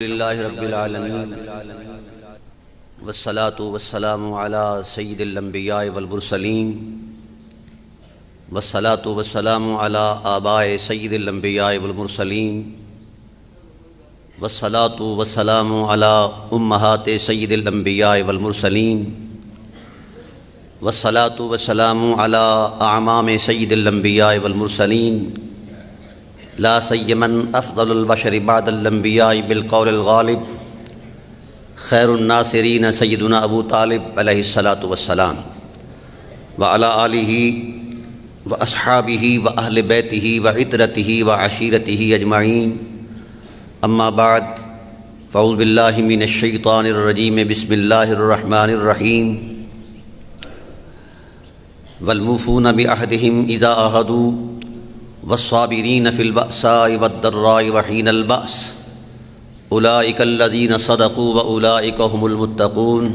للہ رب العالمین والصلاة والسلام علی سید الانبیاء والمرسلین والصلاة والسلام علی آباء سید الانبیاء والمرسلین والصلاة والسلام علی امہات سید الانبیاء والمرسلین والصلاة والسلام علی اعمام سید الانبیاء والمرسلین لا سیمن افضل البشر بعد الانبیاء بالقول الغالب خیر الناصرین سیدنا ابو طالب علیہ الصلاۃ والسلام وعلی آلہ واصحابہ واہل بیتہ وعطرتہ وعشیرتہ اجمعین اما بعد فاعوذ باللہ من الشیطان الرجیم بسم اللہ الرحمن الرحیم والموفون بعہدہم اذا عاہدوا والصابرین فی البأساء والضراء وحین البأس اولئک الذین صدقوا واولئک هم المتقون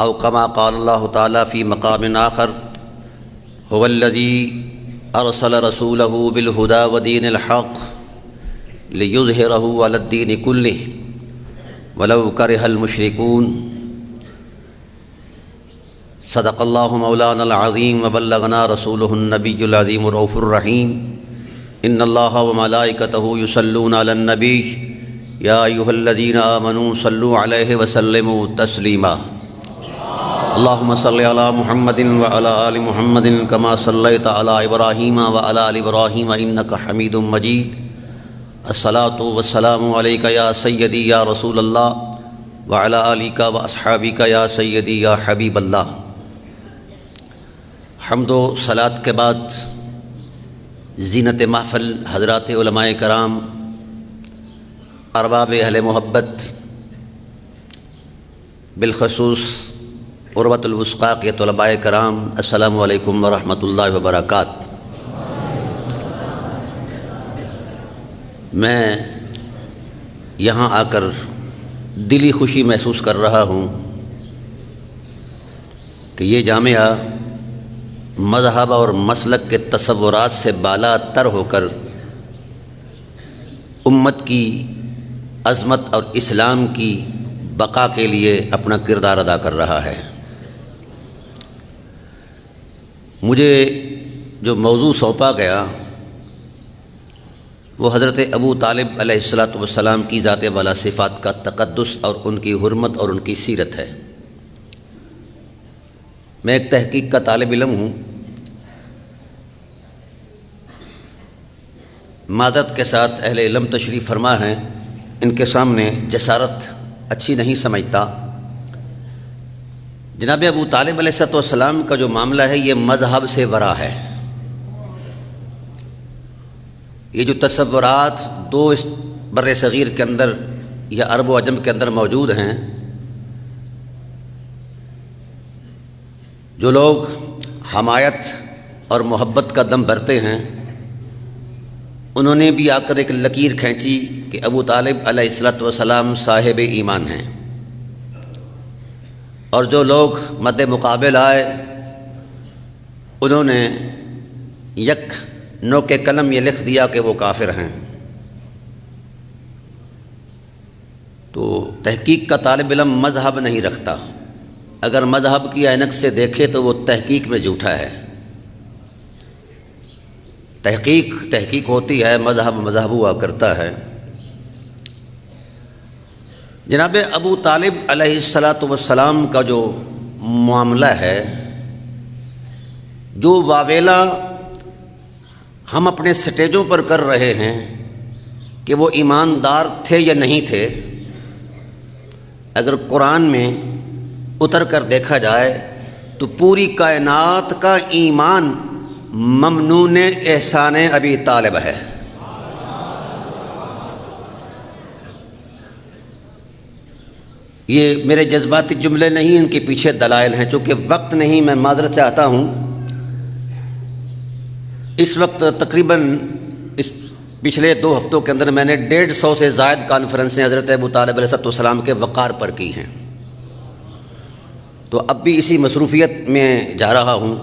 او کما قال اللہ تعالی فی مقام آخر هو الذی ارسل رسولہ بالہدی ودین الحق لیظہرہ علی الدین کلہ ولو کرہ المشرکون صدق اللہ مولانا العظیم وبلغنا رسولہ النبی العظیم الرؤوف الرحیم ان اللہ وملائکتہ یصلون علی النبی یا ایہا الذین آمنوا صلوا علیہ وسلموا تسلیما اللہم صل علی محمد وعلی آل محمد کما صلیت علی ابراہیم وعلی آل ابراہیم انک حمید مجید الصلاۃ والسلام علیک یا سیدی یا رسول اللہ وعلی آلک واصحابک یا سیدی یا حبیب اللہ۔ حمد و صلاۃ کے بعد زینت محفل حضرات علماء کرام، ارباب اہل محبت، بالخصوص عروۃ الوثقیٰ کے طلباء کرام، السلام علیکم ورحمۃ اللہ وبرکاتہ۔ میں یہاں آ کر دلی خوشی محسوس کر رہا ہوں کہ یہ جامعہ مذہب اور مسلک کے تصورات سے بالا تر ہو کر امت کی عظمت اور اسلام کی بقا کے لیے اپنا کردار ادا کر رہا ہے۔ مجھے جو موضوع سونپا گیا وہ حضرت ابو طالب علیہ الصلاۃ والسلام کی ذات والا صفات کا تقدس اور ان کی حرمت اور ان کی سیرت ہے۔ میں ایک تحقیق کا طالب علم ہوں، معذرت کے ساتھ اہل علم تشریف فرما ہیں، ان کے سامنے جسارت اچھی نہیں سمجھتا۔ جناب ابو طالب علیہ السلام کا جو معاملہ ہے یہ مذہب سے ورا ہے۔ یہ جو تصورات دو اس بر صغیر کے اندر یا عرب و عجم کے اندر موجود ہیں، جو لوگ حمایت اور محبت کا دم بھرتے ہیں، انہوں نے بھی آ کر ایک لکیر کھینچی کہ ابو طالب علیہ الصلوۃ والسلام صاحب ایمان ہیں، اور جو لوگ مد مقابل آئے انہوں نے یک نو کے قلم یہ لکھ دیا کہ وہ کافر ہیں۔ تو تحقیق کا طالب علم مذہب نہیں رکھتا، اگر مذہب کی عینک سے دیکھے تو وہ تحقیق میں جھوٹا ہے۔ تحقیق ہوتی ہے، مذہب ہوا کرتا ہے۔ جناب ابو طالب علیہ الصلاۃ والسلام کا جو معاملہ ہے، جو واویلا ہم اپنے سٹیجوں پر کر رہے ہیں کہ وہ ایماندار تھے یا نہیں تھے، اگر قرآن میں اتر کر دیکھا جائے تو پوری کائنات کا ایمان ممنون احسان ابی طالب ہے۔ یہ میرے جذباتی جملے نہیں، ان کے پیچھے دلائل ہیں۔ چونکہ وقت نہیں، میں معذرت چاہتا ہوں۔ اس وقت تقریباً اس پچھلے 2 ہفتوں کے اندر میں نے 150 سے زائد کانفرنسیں حضرت ابو طالب علیہ السلام کے وقار پر کی ہیں، تو اب بھی اسی مصروفیت میں جا رہا ہوں۔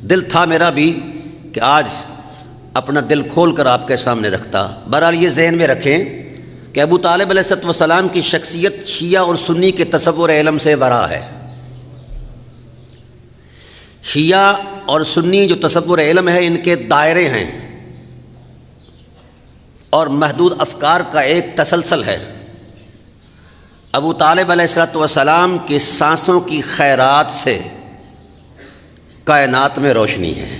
دل تھا میرا بھی کہ آج اپنا دل کھول کر آپ کے سامنے رکھتا۔ بہرحال یہ ذہن میں رکھیں کہ ابو طالب علیہ السلام کی شخصیت شیعہ اور سنی کے تصور علم سے ورا ہے۔ شیعہ اور سنی جو تصور علم ہے ان کے دائرے ہیں اور محدود افکار کا ایک تسلسل ہے۔ ابو طالب علیہ السلام کی سانسوں کی خیرات سے کائنات میں روشنی ہے،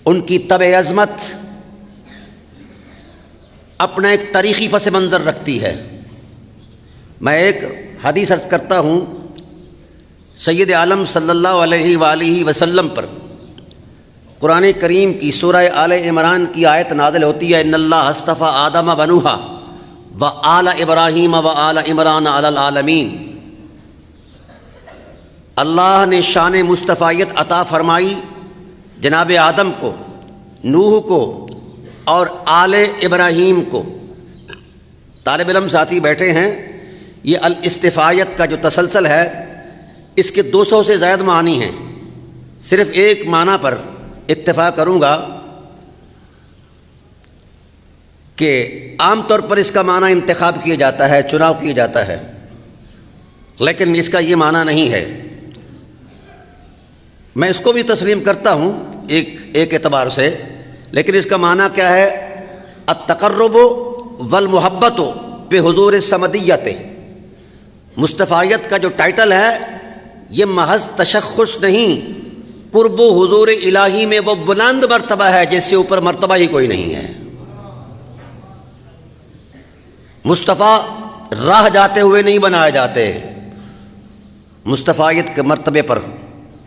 ان کی طبع عظمت اپنا ایک تاریخی پس منظر رکھتی ہے۔ میں ایک حدیث عرض کرتا ہوں، سید عالم صلی اللہ علیہ وآلہ وسلم پر قرآن کریم کی سورہ آل عمران کی آیت نازل ہوتی ہے، ان اللہ اصطفیٰ آدم ونوحا وآل ابراہیم وآل عمران علی العالمین۔ اللہ نے شان مصطفیت عطا فرمائی جناب آدم کو، نوح کو اور آل ابراہیم کو۔ طالب علم ساتھی بیٹھے ہیں، یہ الاصطفایت کا جو تسلسل ہے اس کے 200 سے زائد معنی ہیں، صرف ایک معنی پر اکتفا کروں گا کہ عام طور پر اس کا معنی انتخاب کیا جاتا ہے، چناؤ کیا جاتا ہے، لیکن اس کا یہ معنی نہیں ہے۔ میں اس کو بھی تسلیم کرتا ہوں ایک اعتبار سے، لیکن اس کا معنی کیا ہے؟ التقرب والمحبت بحضور الصمدیت۔ مصطفیت کا جو ٹائٹل ہے یہ محض تشخص نہیں، قرب و حضور الہی میں وہ بلند مرتبہ ہے جس سے اوپر مرتبہ ہی کوئی نہیں ہے۔ مصطفیٰ راہ جاتے ہوئے نہیں بنائے جاتے، مصطفیت کے مرتبے پر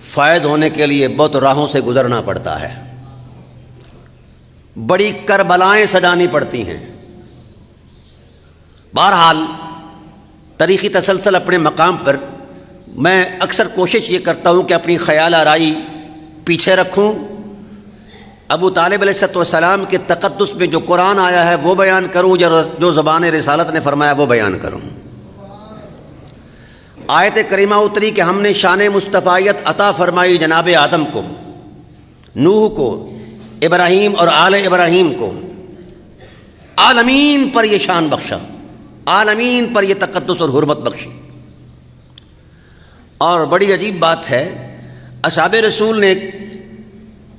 فائد ہونے کے لیے بہت راہوں سے گزرنا پڑتا ہے، بڑی کربلائیں سجانی پڑتی ہیں۔ بہرحال تاریخی تسلسل اپنے مقام پر، میں اکثر کوشش یہ کرتا ہوں کہ اپنی خیال آرائی پیچھے رکھوں، ابو طالب علیہ السلام کے تقدس میں جو قرآن آیا ہے وہ بیان کروں، جو زبان رسالت نے فرمایا وہ بیان کروں۔ آیت کریمہ اتری کہ ہم نے شان مصطفیت عطا فرمائی جناب آدم کو، نوح کو، ابراہیم اور آل ابراہیم کو، عالمین پر یہ شان بخشا، عالمین پر یہ تقدس اور حرمت بخشی۔ اور بڑی عجیب بات ہے، اصحاب رسول نے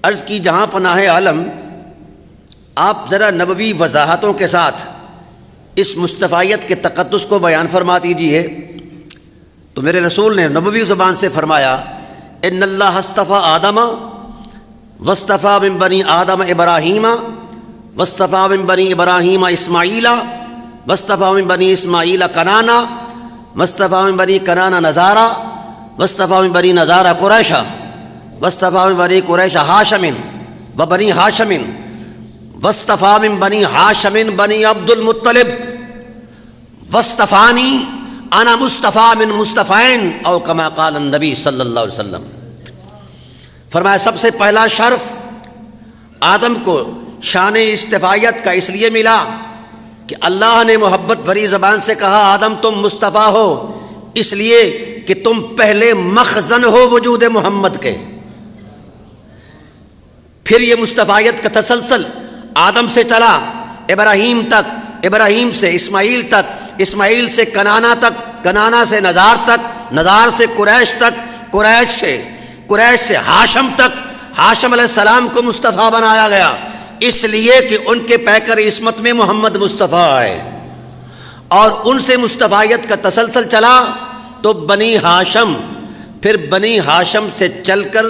عرض کی جہاں پناہ عالم، آپ ذرا نبوی وضاحتوں کے ساتھ اس مصطفیت کے تقدس کو بیان فرما دیجیے۔ تو میرے رسول نے نبوی زبان سے فرمایا، ان اللہ اصطفیٰ آدم واصطفیٰ من بنی آدم ابراہیم واصطفیٰ من بنی ابراہیم اسماعیل واصطفیٰ من بنی اسماعیل کنانا واصطفیٰ من بنی کنانا نزارا واصطفیٰ من بنی نزارا قریشا واصطفیٰ من بنی قریش ہاشم و بنی ہاشم واصطفیٰ من بنی ہاشم بنی عبد المطلب واصطفانی انا مصطفیٰ من مصطفین او کما قال النبی صلی اللہ علیہ وسلم۔ فرمایا سب سے پہلا شرف آدم کو شان اصطفایت کا اس لیے ملا کہ اللہ نے محبت بھری زبان سے کہا آدم تم مصطفیٰ ہو، اس لیے کہ تم پہلے مخزن ہو وجود محمد کے۔ پھر یہ مصطفیت کا تسلسل آدم سے چلا ابراہیم تک، ابراہیم سے اسماعیل تک، اسماعیل سے کنانا تک، کنانا سے نزار تک، نزار سے قریش تک، قریش سے ہاشم تک۔ ہاشم علیہ السلام کو مصطفیٰ بنایا گیا اس لیے کہ ان کے پیکر عصمت میں محمد مصطفیٰ آئے، اور ان سے مصطفیت کا تسلسل چلا تو بنی ہاشم، پھر بنی ہاشم سے چل کر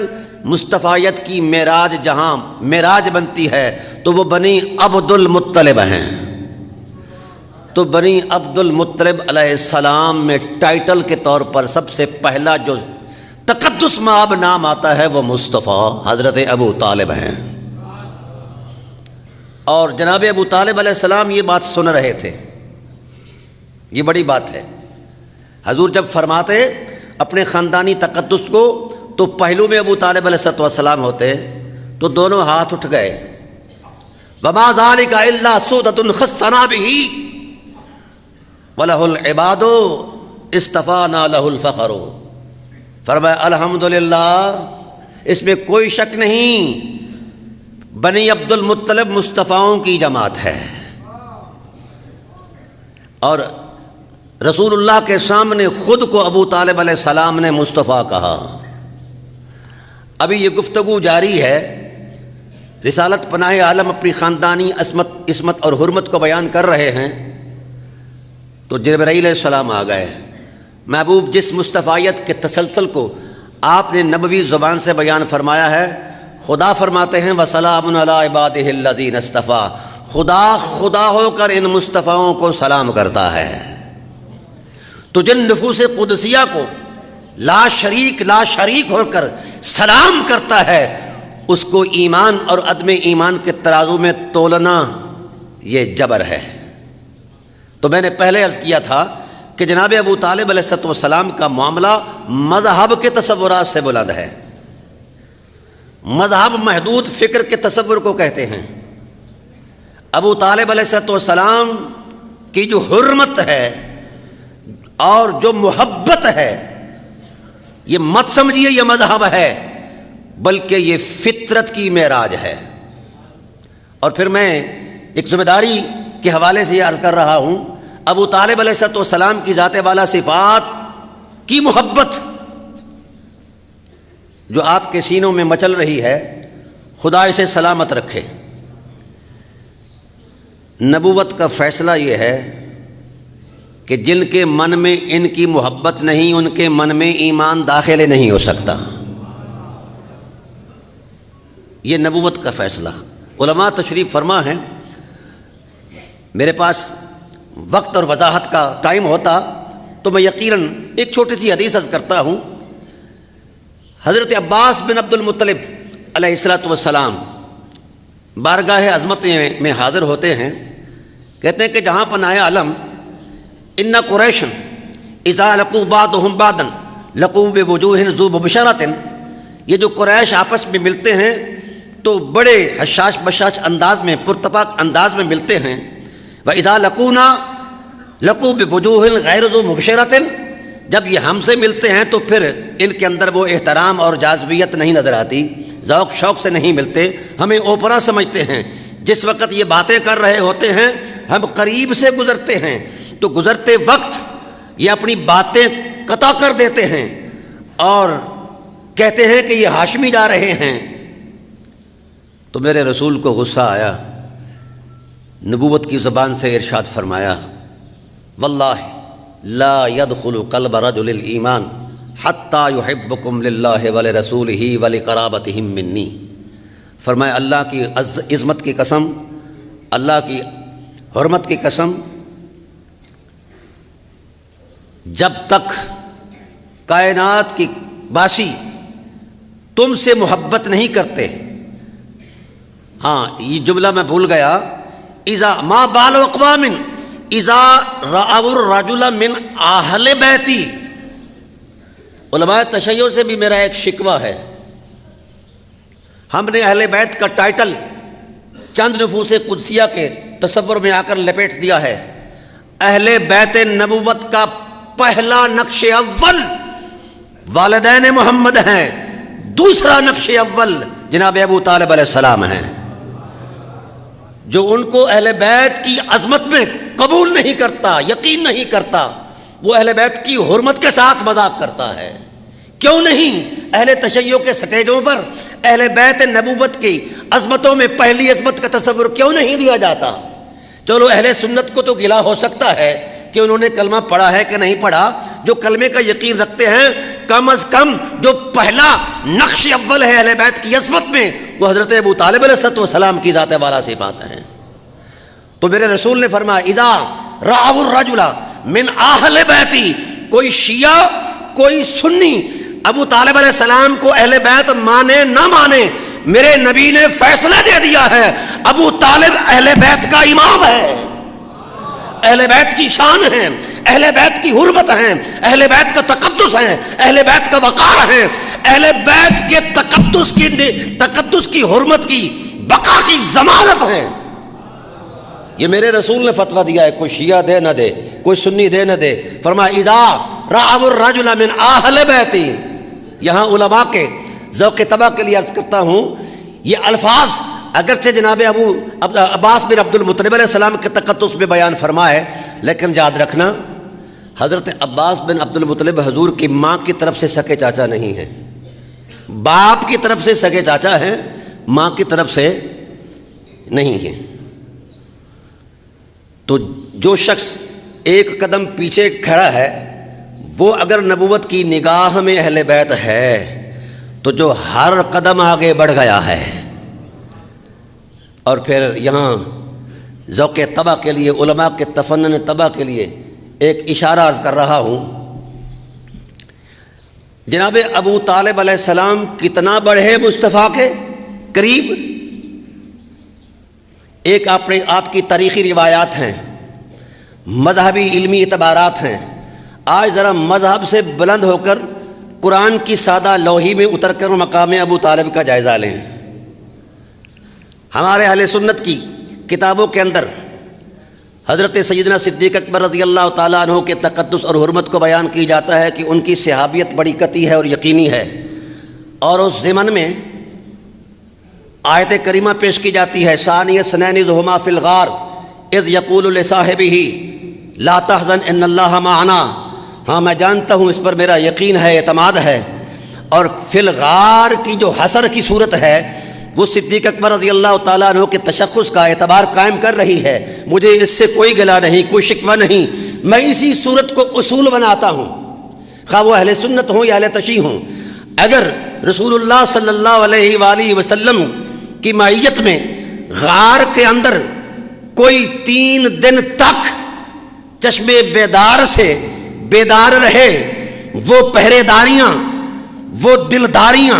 مصطفیت کی معراج جہاں معراج بنتی ہے تو وہ بنی عبد المطلب ہیں۔ تو بنی عبد المطلب علیہ السلام میں ٹائٹل کے طور پر سب سے پہلا جو تقدس مآب نام آتا ہے وہ مصطفیٰ حضرت ابو طالب ہیں۔ اور جناب ابو طالب علیہ السلام یہ بات سن رہے تھے، یہ بڑی بات ہے۔ حضور جب فرماتے اپنے خاندانی تقدس کو تو پہلو میں ابو طالب علیہ السلام ہوتے تو دونوں ہاتھ اٹھ گئے۔ وما ذلك الا سودة خصنا به وله العباد اصطفانا له الفخر۔ فرمایا الحمدللہ، اس میں کوئی شک نہیں، بنی عبد المطلب مصطفیٰؤں کی جماعت ہے، اور رسول اللہ کے سامنے خود کو ابو طالب علیہ السلام نے مصطفیٰ کہا۔ ابھی یہ گفتگو جاری ہے، رسالت پناہ عالم اپنی خاندانی عصمت اور حرمت کو بیان کر رہے ہیں، تو جبرائیل علیہ السلام آ گئے۔ محبوب جس مصطفیت کے تسلسل کو آپ نے نبوی زبان سے بیان فرمایا ہے، خدا فرماتے ہیں وَسَلَامٌ عَلَىٰ عِبَادِهِ الَّذِينَ اصْطَفَىٰ، خدا ہو کر ان مصطفیٰؤں کو سلام کرتا ہے۔ تو جن نفوس قدسیہ کو لا شریک ہو کر سلام کرتا ہے، اس کو ایمان اور عدم ایمان کے ترازو میں تولنا یہ جبر ہے۔ تو میں نے پہلے عرض کیا تھا کہ جناب ابو طالب علیہ السلام کا معاملہ مذہب کے تصورات سے بلند ہے۔ مذہب محدود فکر کے تصور کو کہتے ہیں۔ ابو طالب علیہ السلام کی جو حرمت ہے اور جو محبت ہے، یہ مت سمجھیے یہ مذہب ہے، بلکہ یہ فطرت کی معراج ہے۔ اور پھر میں ایک ذمہ داری کے حوالے سے یہ عرض کر رہا ہوں، ابو طالب علیہ السلام کی ذات والا صفات کی محبت جو آپ کے سینوں میں مچل رہی ہے، خدا اسے سلامت رکھے۔ نبوت کا فیصلہ یہ ہے کہ جن کے من میں ان کی محبت نہیں، ان کے من میں ایمان داخل نہیں ہو سکتا۔ یہ نبوت کا فیصلہ۔ علماء تشریف فرما ہیں، میرے پاس وقت اور وضاحت کا ٹائم ہوتا تو میں یقیناً ایک چھوٹی سی حدیث عرض کرتا ہوں۔ حضرت عباس بن عبد المطلب علیہ السلام بارگاہ عظمت میں حاضر ہوتے ہیں، کہتے ہیں کہ جہاں پناہ عالم ان قریش اذا لقوا بعضهم بعضا لقوا بوجوہ ذو بشارۃ، یہ جو قریش آپس میں ملتے ہیں تو بڑے حشاش بشاش انداز میں، پرتپاک انداز میں ملتے ہیں۔ وَإِذَا لَقُونَا لَقُوا بِوُجُوهٍ غَيْرِ ذُو مُبْشِرَةٍ، جب یہ ہم سے ملتے ہیں تو پھر ان کے اندر وہ احترام اور جاذبیت نہیں نظر آتی، ذوق شوق سے نہیں ملتے، ہمیں اوپرا سمجھتے ہیں۔ جس وقت یہ باتیں کر رہے ہوتے ہیں ہم قریب سے گزرتے ہیں تو گزرتے وقت یہ اپنی باتیں قطع کر دیتے ہیں اور کہتے ہیں کہ یہ ہاشمی جا رہے ہیں۔ تو میرے رسول کو غصہ آیا، نبوت کی زبان سے ارشاد فرمایا واللہ لا يدخل قلب رجل الایمان حتی یحبکم للہ ولرسولہ ولقرابتہم منی۔ فرمایا اللہ کی عظمت کی قسم، اللہ کی حرمت کی قسم، جب تک کائنات کی باسی تم سے محبت نہیں کرتے، ہاں یہ جملہ میں بھول گیا، اذا ما بال اقوام اذا رأوا الرجل من اہل بیتی۔ علماء تشیع سے بھی میرا ایک شکوہ ہے، ہم نے اہل بیت کا ٹائٹل چند نفوس قدسیہ کے تصور میں آ کر لپیٹ دیا ہے۔ اہل بیت نبوت کا پہلا نقش اول والدین محمد ہیں، دوسرا نقش اول جناب ابو طالب علیہ السلام ہیں۔ جو ان کو اہل بیت کی عظمت میں قبول نہیں کرتا، یقین نہیں کرتا، وہ اہل بیت کی حرمت کے ساتھ مذاق کرتا ہے۔ کیوں نہیں اہل تشیع کے سٹیجوں پر اہل بیت نبوت کی عظمتوں میں پہلی عظمت کا تصور کیوں نہیں دیا جاتا؟ چلو اہل سنت کو تو گلا ہو سکتا ہے کہ انہوں نے کلمہ پڑھا ہے کہ نہیں پڑھا، جو کلمے کا یقین رکھتے ہیں کم از کم جو پہلا نقش اول ہے اہل بیت کی عظمت میں وہ حضرت ابو طالب علیہ السلام کی ذات والا صفات ہیں۔ تو میرے رسول نے فرمایا اذا رأوا الرجل من اہل بیتی، کوئی شیعہ کوئی سنی ابو طالب علیہ السلام کو اہل بیت مانے نہ مانے، میرے نبی نے فیصلہ دے دیا ہے ابو طالب اہل بیت کا امام ہے، اہل بیت کی شان ہے، اہل بیت کی حرمت ہیں، اہل بیت کا تقدس ہے، اہل بیت کا وقار ہے، اہل بیت کے تقدس کی حرمت کی بقا کی ضمانت ہے۔ یہ میرے رسول نے فتویٰ دیا ہے، کوئی شیعہ دے نہ دے، کوئی سنی دے نہ دے۔ فرمایا اذا رأوا الرجل من اہل بیتی۔ یہاں علماء کے ذوق طبع کے لیے عرض کرتا ہوں، یہ الفاظ اگرچہ جناب ابو عباس بن عبد المطلب علیہ السلام کے تقدس میں بیان فرما ہے، لیکن یاد رکھنا حضرت عباس بن عبد المطلب حضور کی ماں کی طرف سے سگے چاچا نہیں ہیں، باپ کی طرف سے سگے چاچا ہیں، ماں کی طرف سے نہیں ہیں۔ تو جو شخص ایک قدم پیچھے کھڑا ہے وہ اگر نبوت کی نگاہ میں اہل بیت ہے تو جو ہر قدم آگے بڑھ گیا ہے۔ اور پھر یہاں ذوق طبع کے لیے، علماء کے تفنن طبع کے لیے ایک اشارہ عرض کر رہا ہوں۔ جناب ابو طالب علیہ السلام کتنا بڑھے مصطفیٰ کے قریب، ایک آپ کی تاریخی روایات ہیں، مذہبی علمی اعتبارات ہیں۔ آج ذرا مذہب سے بلند ہو کر قرآن کی سادہ لوحی میں اتر کر مقام ابو طالب کا جائزہ لیں۔ ہمارے اہل سنت کی کتابوں کے اندر حضرت سیدنا صدیق اکبر رضی اللہ تعالیٰ عنہ کے تقدس اور حرمت کو بیان کی جاتا ہے کہ ان کی صحابیت بڑی قطعی ہے اور یقینی ہے، اور اس ضمن میں آیت کریمہ پیش کی جاتی ہے، ثانی اثنین اذ ہما فی الغار اذ یقول لصاحبہ لا تحزن ان اللہ معنا۔ ہاں میں جانتا ہوں، اس پر میرا یقین ہے، اعتماد ہے۔ اور فی الغار کی جو حسر کی صورت ہے وہ صدیق اکبر رضی اللہ تعالیٰ عنہ کے تشخص کا اعتبار قائم کر رہی ہے۔ مجھے اس سے کوئی گلہ نہیں، کوئی شکوہ نہیں، میں اسی صورت کو اصول بناتا ہوں، خواہ وہ اہل سنت ہوں یا اہل تشیع ہوں۔ اگر رسول اللہ صلی اللہ علیہ وآلہ وسلم کی معیت میں غار کے اندر کوئی 3 دن تک چشمے بیدار سے بیدار رہے، وہ پہرے داریاں، وہ دلداریاں،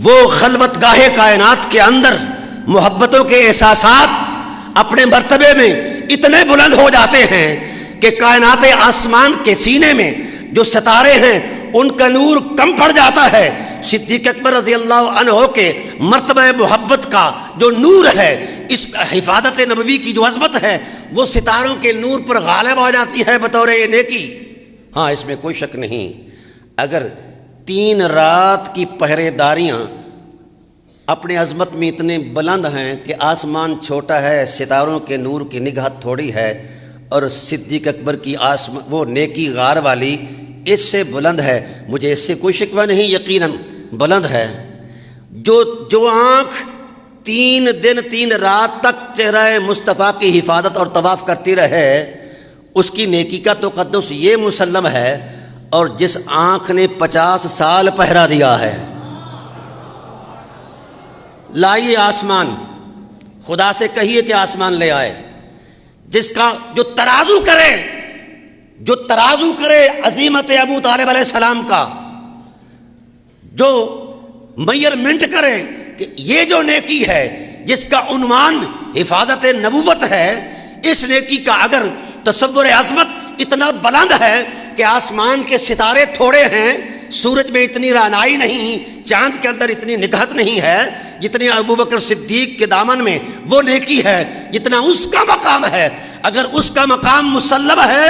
وہ خلوت گاہ کائنات کے اندر محبتوں کے احساسات اپنے مرتبے میں اتنے بلند ہو جاتے ہیں کہ کائنات آسمان کے سینے میں جو ستارے ہیں ان کا نور کم پڑ جاتا ہے۔ صدیق اکبر رضی اللہ عنہ کے مرتبہ محبت کا جو نور ہے، اس حفاظت نبوی کی جو عظمت ہے، وہ ستاروں کے نور پر غالب ہو جاتی ہے بطور نیکی۔ ہاں اس میں کوئی شک نہیں، اگر 3 رات کی پہرے داریاں اپنے عظمت میں اتنے بلند ہیں کہ آسمان چھوٹا ہے، ستاروں کے نور کی نگہت تھوڑی ہے، اور صدیق اکبر کی وہ نیکی غار والی اس سے بلند ہے، مجھے اس سے کوئی شکوہ نہیں، یقیناً بلند ہے۔ جو آنکھ 3 دن 3 رات تک چہرہ مصطفیٰ کی حفاظت اور طواف کرتی رہے، اس کی نیکی کا تقدس یہ مسلم ہے، اور جس آنکھ نے 50 سال پہرا دیا ہے، لائیے آسمان، خدا سے کہیے کہ آسمان لے آئے، جس کا جو ترازو کرے عظیمت ابو طالب علیہ السلام کا، جو میئرمنٹ کرے کہ یہ جو نیکی ہے جس کا عنوان حفاظت نبوت ہے، اس نیکی کا اگر تصور عظمت اتنا بلند ہے کہ آسمان کے ستارے تھوڑے ہیں، سورج میں اتنی رعنائی نہیں، چاند کے اندر اتنی نگہت نہیں ہے جتنی ابو بکر صدیق کے دامن میں وہ نیکی ہے، جتنا اس کا مقام ہے۔ اگر اس کا مقام مسلم ہے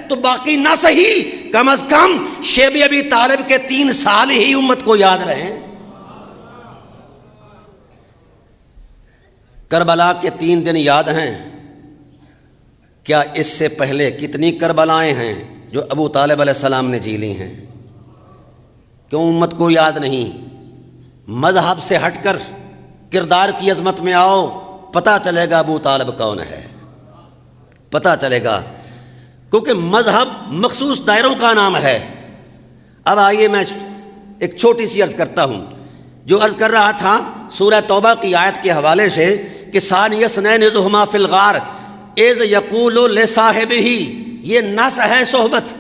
تو باقی نہ صحیح، کم از کم شیب ابی طالب کے 3 سال ہی امت کو یاد رہیں۔ کربلا کے 3 دن یاد ہیں، کیا اس سے پہلے کتنی کربلائیں ہیں جو ابو طالب علیہ السلام نے جی لی ہیں؟ کیوں امت کو یاد نہیں؟ مذہب سے ہٹ کر کردار کی عظمت میں آؤ، پتہ چلے گا ابو طالب کون ہے، پتہ چلے گا، کیونکہ مذہب مخصوص دائروں کا نام ہے۔ اب آئیے میں ایک چھوٹی سی عرض کرتا ہوں، جو عرض کر رہا تھا سورہ توبہ کی آیت کے حوالے سے کہ ثانی اثنین اذ ہما فی الغار اذ یقول لصاحبہ، یہ نص ہے صحبت،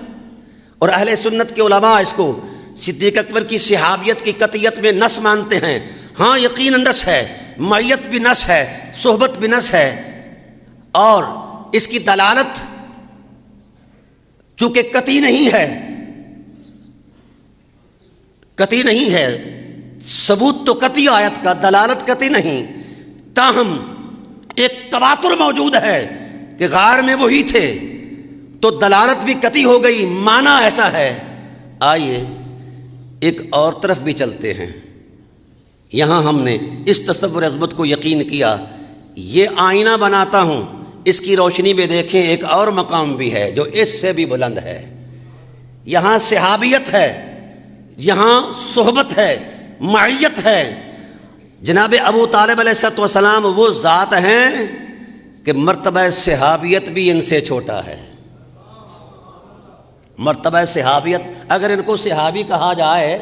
اور اہل سنت کے علماء اس کو صدیق اکبر کی صحابیت کی قطعیت میں نص مانتے ہیں۔ ہاں یقیناً نص ہے، معیت بھی نص ہے، صحبت بھی نص ہے، اور اس کی دلالت چونکہ قطعی نہیں ہے، ثبوت تو قطعی آیت کا، دلالت قطعی نہیں، تاہم ایک تواتر موجود ہے کہ غار میں وہی تھے، تو دلالت بھی قطعی ہو گئی، معنی ایسا ہے۔ آئیے ایک اور طرف بھی چلتے ہیں، یہاں ہم نے اس تصور عظمت کو یقین کیا، یہ آئینہ بناتا ہوں اس کی روشنی میں دیکھیں ایک اور مقام بھی ہے جو اس سے بھی بلند ہے. یہاں صحابیت ہے، یہاں صحبت ہے، معیت ہے. جناب ابو طالب علیہ السلام وہ ذات ہیں کہ مرتبہ صحابیت بھی ان سے چھوٹا ہے. مرتبہ صحابیت، اگر ان کو صحابی کہا جائے،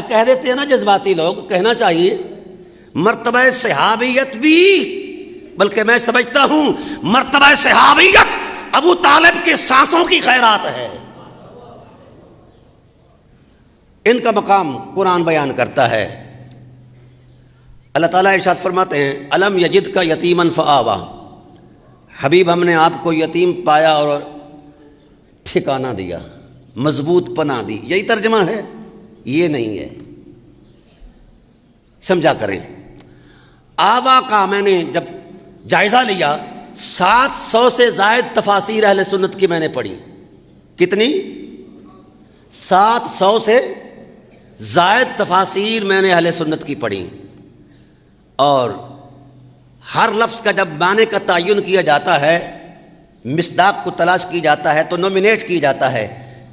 کہہ دیتے ہیں نا جذباتی لوگ، کہنا چاہیے مرتبہ صحابیت بھی، بلکہ میں سمجھتا ہوں مرتبہ صحابیت ابو طالب کے سانسوں کی خیرات ہے. ان کا مقام قرآن بیان کرتا ہے. اللہ تعالیٰ ارشاد فرماتے ہیں الم یجد کا یتیمن فآوا، حبیب ہم نے آپ کو یتیم پایا اور ٹھکانہ دیا، مضبوط پناہ دی. یہی ترجمہ ہے؟ یہ نہیں ہے، سمجھا کریں. آوا کا میں نے جب جائزہ لیا 700 سے زائد تفاسیر اہل سنت کی میں نے پڑھی. کتنی؟ 700 سے زائد تفاسیر میں نے اہل سنت کی پڑھی. اور ہر لفظ کا جب معنی کا تعین کیا جاتا ہے، مصداق کو تلاش کی جاتا ہے، تو نومینیٹ کی جاتا ہے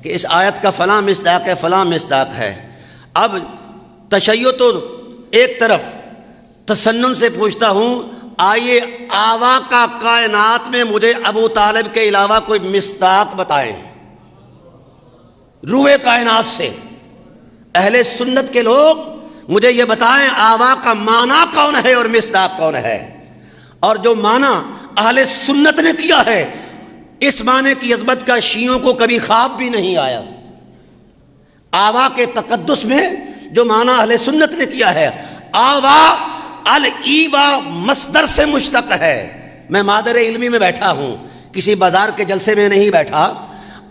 کہ اس آیت کا فلاں مصداق ہے، فلاں مصداق ہے. اب تشیع تو ایک طرف، تسنن سے پوچھتا ہوں آئیے آوا کا کائنات میں مجھے ابو طالب کے علاوہ کوئی مصداق بتائیں. روح کائنات سے اہل سنت کے لوگ مجھے یہ بتائیں آوا کا معنی کون ہے اور مصداق کون ہے. اور جو معنی اہل سنت نے کیا ہے، اس معنی کی عظمت کا شیعوں کو کبھی خواب بھی نہیں آیا. آوا کے تقدس میں جو معنی اہل سنت نے کیا ہے، آوا الایوا مصدر سے مشتق ہے. میں مادر علمی میں بیٹھا ہوں، کسی بازار کے جلسے میں نہیں بیٹھا.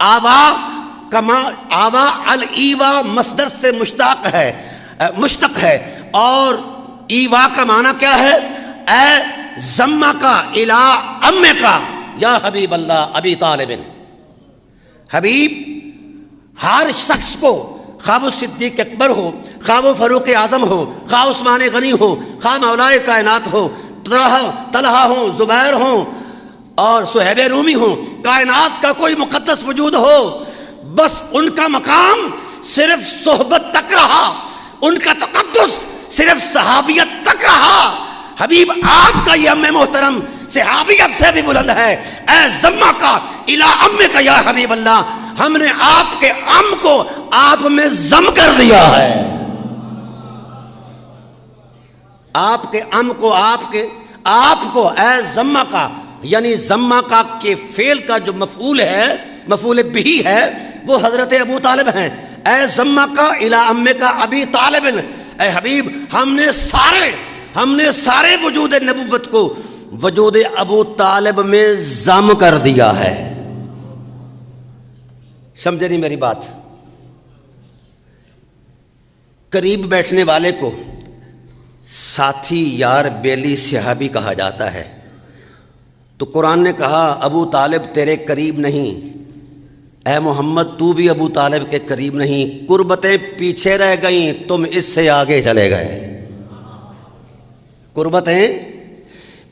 آوا الایوا مصدر سے مشتق ہے. اور ایوا کا معنی کیا ہے؟ اے زمہ کا الا ام کا یا حبیب اللہ ابی طالب. حبیب ہر شخص کو، خواہ وہ صدیق اکبر ہو، خواہ وہ فاروق اعظم ہو، خواہ عثمان غنی ہو، خواہ مولائے کائنات ہو، طلحہ ہوں، زبیر ہوں اور صہیب رومی ہوں، کائنات کا کوئی مقدس وجود ہو، بس ان کا مقام صرف صحبت تک رہا، ان کا تقدس صرف صحابیت تک رہا. حبیب آپ کا یہ ام محترم صحابیت سے بھی بلند ہے. اے زمہ کا الا ام کا یا حبیب اللہ، ہم نے آپ کے ام کو آپ میں ضم کر دیا ہے. آپ کے ام کو آپ کو اے زمہ کا، یعنی زمہ کا کے فعل کا جو مفعول ہے، مفعول بھی ہے، وہ حضرت ابو طالب ہیں. اے زمہ کا الا ام کا ابی طالب. اے حبیب ہم نے سارے وجود نبوت کو وجود ابو طالب میں ضم کر دیا ہے. سمجھے نہیں میری بات؟ قریب بیٹھنے والے کو ساتھی، یار، بیلی، صحابی کہا جاتا ہے. تو قرآن نے کہا ابو طالب تیرے قریب نہیں، اے محمد تو بھی ابو طالب کے قریب نہیں. قربتیں پیچھے رہ گئیں، تم اس سے آگے چلے گئے. قربتیں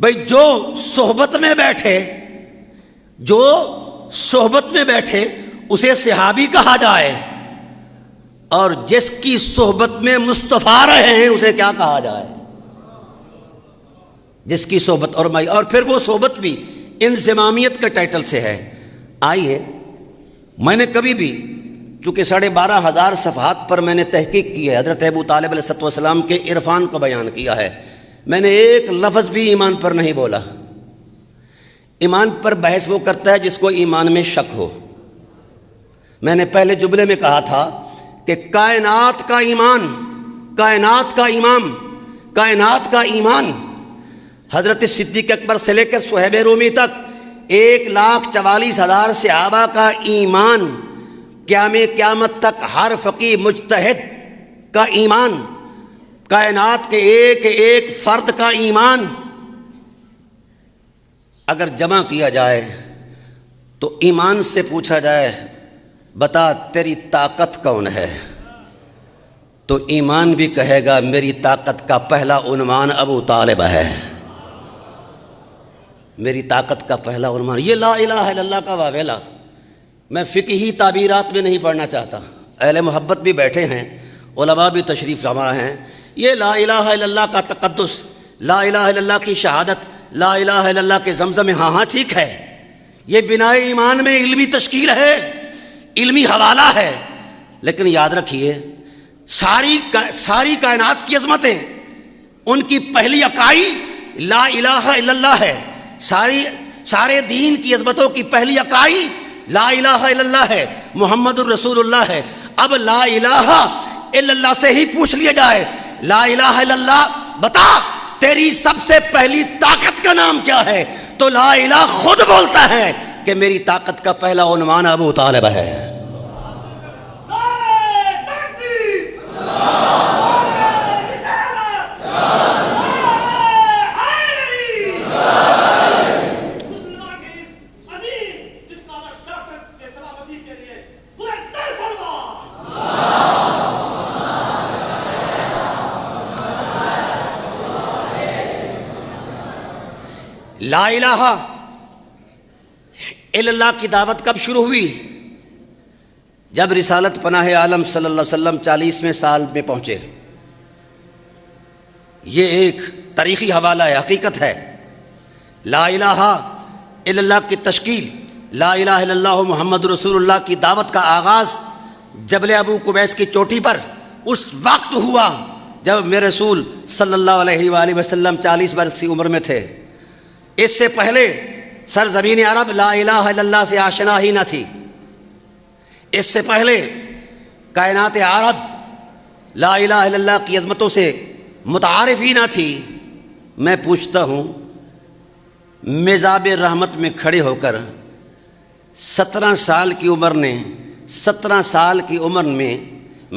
بھئی جو صحبت میں بیٹھے اسے صحابی کہا جائے، اور جس کی صحبت میں مصطفیٰ رہے ہیں اسے کیا کہا جائے؟ جس کی صحبت اور پھر وہ صحبت بھی انضمامیت کے ٹائٹل سے ہے. آئیے، میں نے کبھی بھی، چونکہ 12,500 صفحات پر میں نے تحقیق کی ہے، حضرت ابو طالب علیہ السلام کے عرفان کو بیان کیا ہے، میں نے ایک لفظ بھی ایمان پر نہیں بولا. ایمان پر بحث وہ کرتا ہے جس کو ایمان میں شک ہو. میں نے پہلے جملے میں کہا تھا کہ کائنات کا ایمان حضرت صدیق اکبر سے لے کر صہیب رومی تک 1,44,000 صحابہ کا ایمان، قیامت تک ہر فقیہ مجتہد کا ایمان، کائنات کے ایک فرد کا ایمان اگر جمع کیا جائے تو ایمان سے پوچھا جائے بتا تیری طاقت کون ہے، تو ایمان بھی کہے گا میری طاقت کا پہلا عنوان ابو طالب ہے. میری طاقت کا پہلا عنوان یہ لا الہ الا اللہ کا واویلا میں فقہی تعبیرات میں نہیں پڑھنا چاہتا، اہل محبت بھی بیٹھے ہیں، علماء بھی تشریف فرما ہیں۔ یہ لا الہ الا اللہ کا تقدس، لا الہ الا اللہ کی شہادت، لا الہ الا اللہ کے زمزم، ہاں ٹھیک ہے، یہ بناء ایمان میں علمی تشکیل ہے، علمی حوالہ ہے، لیکن یاد رکھیے ساری کائنات کی عظمتیں ان کی پہلی اکائی لا الہ الا اللہ ہے، سارے دین کی عظمتوں کی پہلی اکائی لا الہ الا اللہ ہے، محمد الرسول اللہ ہے۔ اب لا الہ الا اللہ سے ہی پوچھ لیا جائے، لا الہ الا اللہ بتا تیری سب سے پہلی طاقت کا نام کیا ہے، تو لا الہ خود بولتا ہے کہ میری طاقت کا پہلا عنوان ابو طالب ہے۔ لا الہ الا اللہ کی دعوت کب شروع ہوئی؟ جب رسالت پناہ عالم صلی اللہ علیہ وسلم 40ویں سال میں پہنچے۔ یہ ایک تاریخی حوالہ ہے، حقیقت ہے۔ لا الہ الا اللہ کی تشکیل، لا الہ الا اللہ محمد رسول اللہ کی دعوت کا آغاز جبل ابو قبیس کی چوٹی پر اس وقت ہوا جب میرے رسول صلی اللہ علیہ وآلہ وسلم 40 برس کی عمر میں تھے۔ اس سے پہلے سرزمین عرب لا الہ الا اللہ سے آشنا ہی نہ تھی۔ اس سے پہلے کائنات عرب لا الہ الا اللہ کی عظمتوں سے متعارف ہی نہ تھی۔ میں پوچھتا ہوں، میزاب رحمت میں کھڑے ہو کر 17 سال کی عمر میں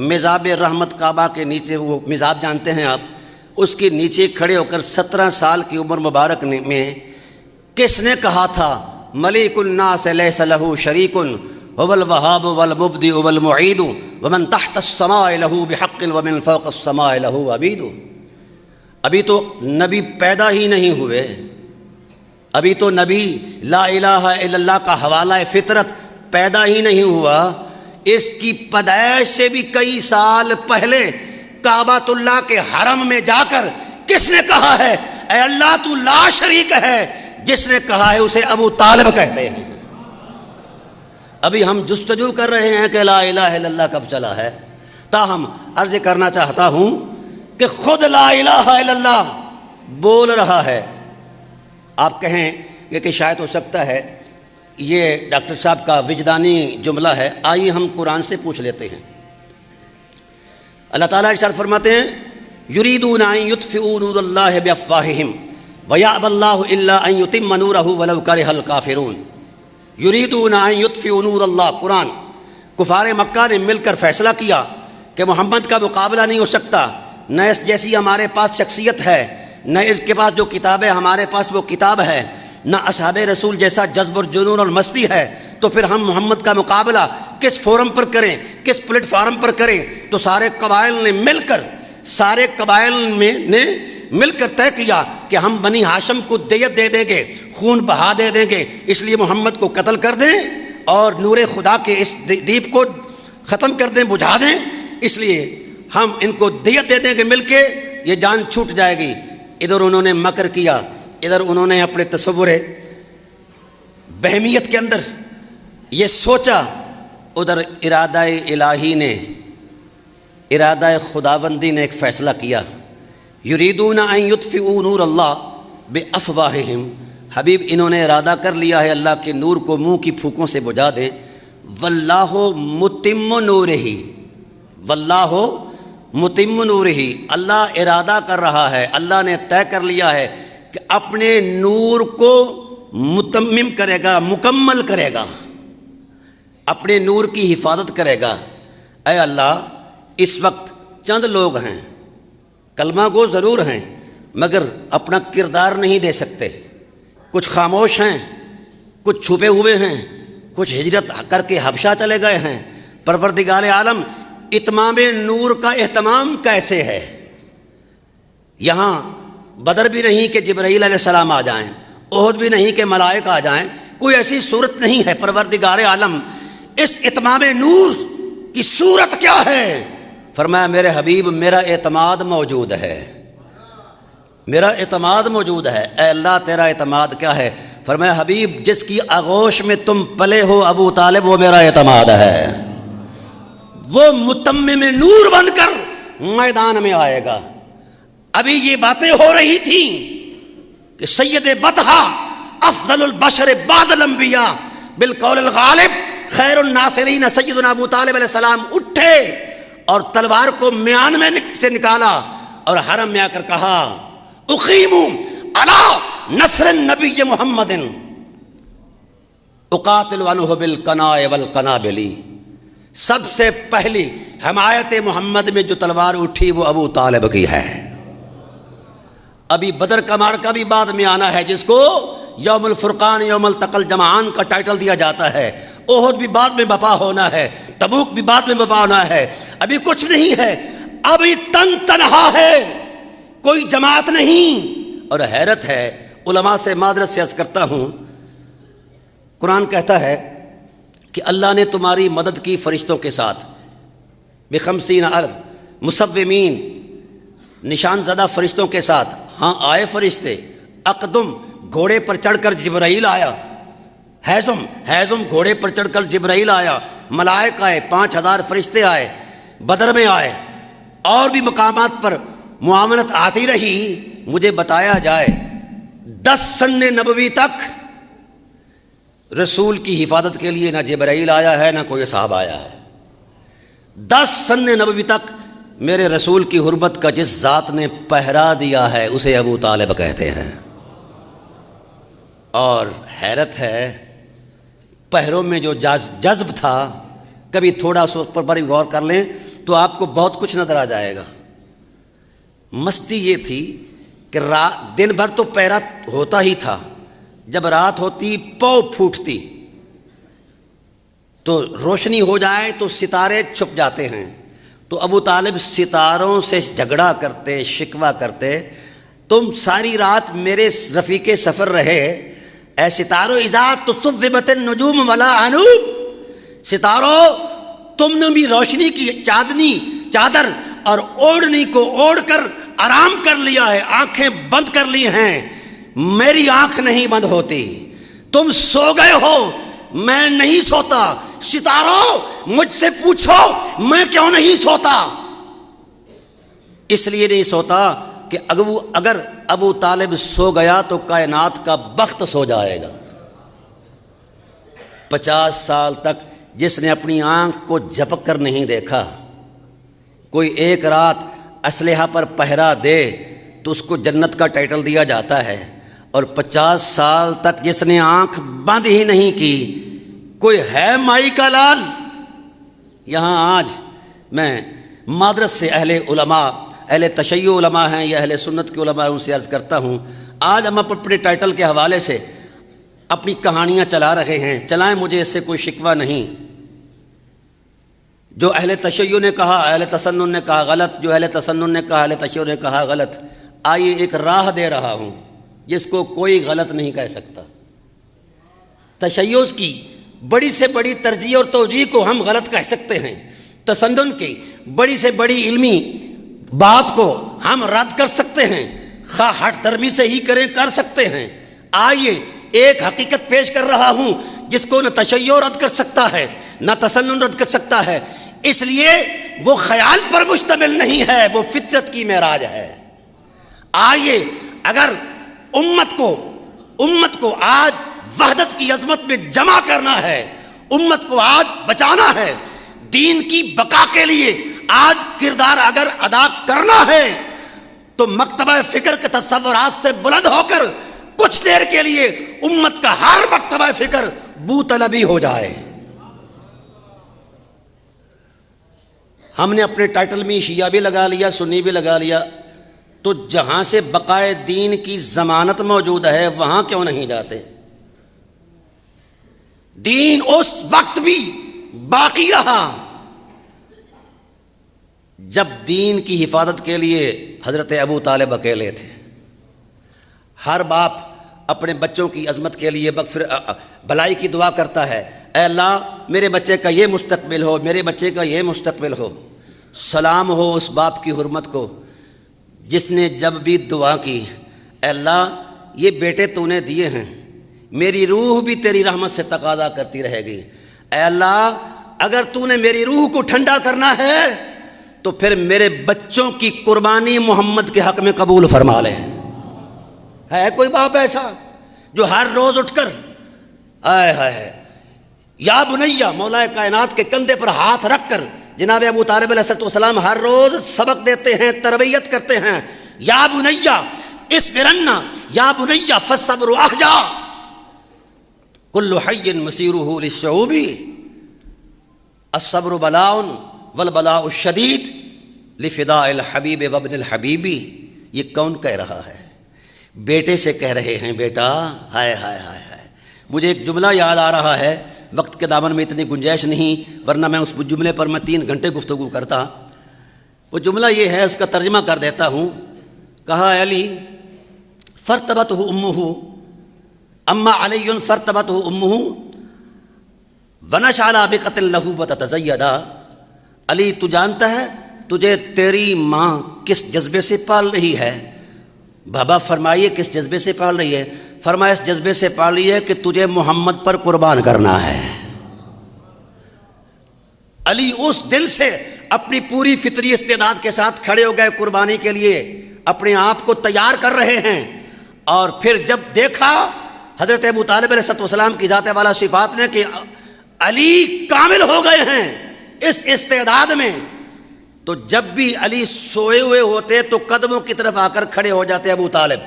میزاب رحمت کعبہ کے نیچے، وہ میزاب جانتے ہیں آپ، اس کے نیچے کھڑے ہو کر 17 سال کی عمر مبارک میں کس نے کہا تھا ملیک الناس لیس لہ شریک هو الوهاب والمبدئ والمعید ومن تحت السماء له بحق ومن فوق السماء له عبید؟ ابھی تو نبی پیدا ہی نہیں ہوئے، ابھی تو نبی لا الہ الا اللہ کا حوالہ فطرت پیدا ہی نہیں ہوا۔ اس کی پیدائش سے بھی کئی سال پہلے کعبۃ اللہ کے حرم میں جا کر کس نے کہا ہے اے اللہ تو لا شریک ہے؟ جس نے کہا ہے اسے ابو طالب کہتے ہیں۔ ابھی ہم جستجو کر رہے ہیں کہ لا الہ الا اللہ کب چلا ہے، تاہم عرض کرنا چاہتا ہوں کہ خود لا الہ الا اللہ بول رہا ہے۔ آپ کہیں کہ شاید ہو سکتا ہے یہ ڈاکٹر صاحب کا وجدانی جملہ ہے، آئیے ہم قرآن سے پوچھ لیتے ہیں۔ اللہ تعالیٰ ارشاد فرماتے ہیں یریدون ان یطفئوا نور اللہ بافواہہم ویأبی اللہ الا ان یتم نورہ ولو کرہ الکافرون۔ یریدون ان یطفئوا نور اللہ، قرآن۔ کفار مکہ نے مل کر فیصلہ کیا کہ محمد کا مقابلہ نہیں ہو سکتا، نہ اس جیسی ہمارے پاس شخصیت ہے، نہ اس کے پاس جو کتاب ہے ہمارے پاس وہ کتاب ہے، نہ اصحاب رسول جیسا جذب اور جنون اور مستی ہے، تو پھر ہم محمد کا مقابلہ کس فورم پر کریں، کس پلیٹ فارم پر کریں؟ تو سارے قبائل نے مل کر طے کیا کہ ہم بنی ہاشم کو دیت دے دیں گے، خون بہا دے دیں گے، اس لیے محمد کو قتل کر دیں اور نور خدا کے اس دیپ کو ختم کر دیں، بجھا دیں، اس لیے ہم ان کو دیت دے دیں گے، مل کے یہ جان چھوٹ جائے گی۔ ادھر انہوں نے مکر کیا، ادھر انہوں نے اپنے تصور بہمیت کے اندر یہ سوچا، ادھر ارادہ الہی نے، ارادہ خداوندی نے ایک فیصلہ کیا۔ یریدون ان یطفئوا نور اللہ بافواہہم، حبیب انہوں نے ارادہ کر لیا ہے اللہ کے نور کو منہ کی پھوکوں سے بجھا دیں۔ واللہ متم نورہ، واللہ متم نورہ، اللہ ارادہ کر رہا ہے، اللہ نے طے کر لیا ہے کہ اپنے نور کو متمم کرے گا، مکمل کرے گا، اپنے نور کی حفاظت کرے گا۔ اے اللہ، اس وقت چند لوگ ہیں، کلمہ گو ضرور ہیں، مگر اپنا کردار نہیں دے سکتے، کچھ خاموش ہیں، کچھ چھپے ہوئے ہیں، کچھ ہجرت کر کے حبشہ چلے گئے ہیں۔ پروردگار عالم، اتمام نور کا اہتمام کیسے ہے؟ یہاں بدر بھی نہیں کہ جبرائیل علیہ السلام آ جائیں، احد بھی نہیں کہ ملائک آ جائیں، کوئی ایسی صورت نہیں ہے۔ پروردگار عالم اس اتمام نور کی صورت کیا ہے؟ فرمایا میرے حبیب میرا اعتماد موجود ہے، میرا اعتماد موجود ہے۔ اے اللہ تیرا اعتماد کیا ہے؟ فرمایا حبیب جس کی آغوش میں تم پلے ہو ابو طالب وہ میرا اعتماد ہے، وہ متمم نور بن کر میدان میں آئے گا۔ ابھی یہ باتیں ہو رہی تھیں کہ سید بطحہ افضل البشر بعد الانبیاء بالقول الغالب خیر الناصرین سیدنا ابو طالب علیہ السلام اٹھے اور تلوار کو میان میں سے نکالا اور حرم میں آ کر کہا اقیم علی نصر النبی محمد اقاتل عنہ بالقناء والقنابل۔ سب سے پہلی حمایت محمد میں جو تلوار اٹھی وہ ابو طالب کی ہے۔ ابھی بدر کا مارکہ بھی بعد میں آنا ہے جس کو یوم الفرقان یوم التقى الجمعان کا ٹائٹل دیا جاتا ہے۔ احد بھی بعد میں بپا ہونا ہے، تبوک بھی بعد میں بپا ہونا ہے۔ ابھی کچھ نہیں ہے، ابھی تنہا ہے، کوئی جماعت نہیں۔ اور حیرت ہے، علماء سے معذرت سے عرض کرتا ہوں، قرآن کہتا ہے کہ اللہ نے تمہاری مدد کی فرشتوں کے ساتھ ب50 الف مصومین، نشان زدہ فرشتوں کے ساتھ۔ ہاں آئے فرشتے، اقدم گھوڑے پر چڑھ کر جبرائیل آیا، حیزم گھوڑے پر چڑھ کر جبرائیل آیا، ملائک آئے، 5000 فرشتے آئے، بدر میں آئے، اور بھی مقامات پر معاونت آتی رہی۔ مجھے بتایا جائے 10 سن نبوی تک رسول کی حفاظت کے لیے نہ جبرائیل آیا ہے نہ کوئی صاحب آیا ہے۔ 10 سن نبوی تک میرے رسول کی حرمت کا جس ذات نے پہرا دیا ہے اسے ابو طالب کہتے ہیں۔ اور حیرت ہے، پہروں میں جو جذب تھا، کبھی تھوڑا سا پر بڑی غور کر لیں تو آپ کو بہت کچھ نظر آ جائے گا۔ مستی یہ تھی کہ دن بھر تو پہرا ہوتا ہی تھا، جب رات ہوتی پو پھوٹتی تو روشنی ہو جائے تو ستارے چھپ جاتے ہیں، تو ابو طالب ستاروں سے جھگڑا کرتے، شکوہ کرتے، تم ساری رات میرے رفیق سفر رہے، اے ستاروں اذا تصوبت النجوم ولا عنوب، ستاروں تم نے بھی روشنی کی چادر اور اوڑھنی کو اوڑھ کر آرام کر لیا ہے، آنکھیں بند کر لی ہیں، میری آنکھ نہیں بند ہوتی، تم سو گئے ہو، میں نہیں سوتا، ستاروں مجھ سے پوچھو میں کیوں نہیں سوتا؟ اس لیے نہیں سوتا کہ اگر ابو طالب سو گیا تو کائنات کا بخت سو جائے گا۔ 50 سال تک جس نے اپنی آنکھ کو جھپک کر نہیں دیکھا، کوئی ایک رات اسلحہ پر پہرا دے تو اس کو جنت کا ٹائٹل دیا جاتا ہے، اور 50 سال تک جس نے آنکھ بند ہی نہیں کی، کوئی ہے مائی کا لال؟ یہاں آج میں معذرت سے اہل تشیع علماء ہیں یا اہل سنت کے علماء ان سے عرض کرتا ہوں، آج ہم اپنے ٹائٹل کے حوالے سے اپنی کہانیاں چلا رہے ہیں، چلائیں، مجھے اس سے کوئی شکوہ نہیں۔ جو اہل تشیع نے کہا اہل تسنن نے کہا غلط، جو اہل تسنن نے کہا اہل تشیع نے کہا غلط۔ آئیے ایک راہ دے رہا ہوں جس کو کوئی غلط نہیں کہہ سکتا۔ تشیع کی بڑی سے بڑی ترجیح اور توجیہ کو ہم غلط کہہ سکتے ہیں، تسنن کی بڑی سے بڑی علمی بات کو ہم رد کر سکتے ہیں، خواہ ہٹ درمی سے ہی کر سکتے ہیں۔ آئیے ایک حقیقت پیش کر رہا ہوں جس کو نہ تشیع رد کر سکتا ہے نہ تسنن رد کر سکتا ہے، اس لیے وہ خیال پر مشتمل نہیں ہے، وہ فطرت کی معراج ہے۔ آئیے اگر امت کو آج وحدت کی عظمت میں جمع کرنا ہے، امت کو آج بچانا ہے، دین کی بقا کے لیے آج کردار اگر ادا کرنا ہے تو مکتبہ فکر کے تصورات سے بلند ہو کر کچھ دیر کے لیے امت کا ہر مکتبہ فکر بو طلبی ہو جائے۔ ہم نے اپنے ٹائٹل میں شیعہ بھی لگا لیا، سنی بھی لگا لیا، تو جہاں سے بقائے دین کی ضمانت موجود ہے وہاں کیوں نہیں جاتے؟ دین اس وقت بھی باقی رہا جب دین کی حفاظت کے لیے حضرت ابو طالب اکیلے تھے۔ ہر باپ اپنے بچوں کی عظمت کے لیے بھلائی کی دعا کرتا ہے، اے اللہ میرے بچے کا یہ مستقبل ہو، میرے بچے کا یہ مستقبل ہو۔ سلام ہو اس باپ کی حرمت کو جس نے جب بھی دعا کی، اے اللہ یہ بیٹے تو نے دیے ہیں، میری روح بھی تیری رحمت سے تقاضا کرتی رہے گی، اے اللہ اگر تو نے میری روح کو ٹھنڈا کرنا ہے تو پھر میرے بچوں کی قربانی محمد کے حق میں قبول فرما لے۔ ہے کوئی باپ ایسا جو ہر روز اٹھ کر آئے ہائے یا بنیا مولا کائنات کے کندھے پر ہاتھ رکھ کر جناب ابو طالب علیہ السلام ہر روز سبق دیتے ہیں، تربیت کرتے ہیں، یا بنیا اصبرن یا بنیا فالصبر احجا کل حی مسیرہ للشعوب الصبر بلاء والبلاء الشدید لفداء الحبیب وابن الحبیب۔ یہ کون کہہ رہا ہے؟ بیٹے سے کہہ رہے ہیں، بیٹا ہائے ہائے ہائے ہائے۔ مجھے ایک جملہ یاد آ رہا ہے، وقت کے دامن میں اتنی گنجائش نہیں ورنہ میں اس جملے پر میں 3 گھنٹے گفتگو کرتا۔ وہ جملہ یہ ہے، اس کا ترجمہ کر دیتا ہوں۔ کہا علی فرتبتہ امہ، اما علی فرتبتہ امہ ونشعل بقتل لہ وتتزیدا۔ علی تو جانتا ہے تجھے تیری ماں کس جذبے سے پال رہی ہے؟ بابا فرمائیے کس جذبے سے پال رہی ہے؟ فرمایا اس جذبے سے پال رہی ہے کہ تجھے محمد پر قربان کرنا ہے۔ علی اس دل سے اپنی پوری فطری استعداد کے ساتھ کھڑے ہو گئے قربانی کے لیے، اپنے آپ کو تیار کر رہے ہیں۔ اور پھر جب دیکھا حضرت ابو طالب علیہ السلام کی ذات والا صفات نے کہ علی کامل ہو گئے ہیں اس استعداد میں، تو جب بھی علی سوئے ہوئے ہوتے تو قدموں کی طرف آ کر کھڑے ہو جاتے ابو طالب۔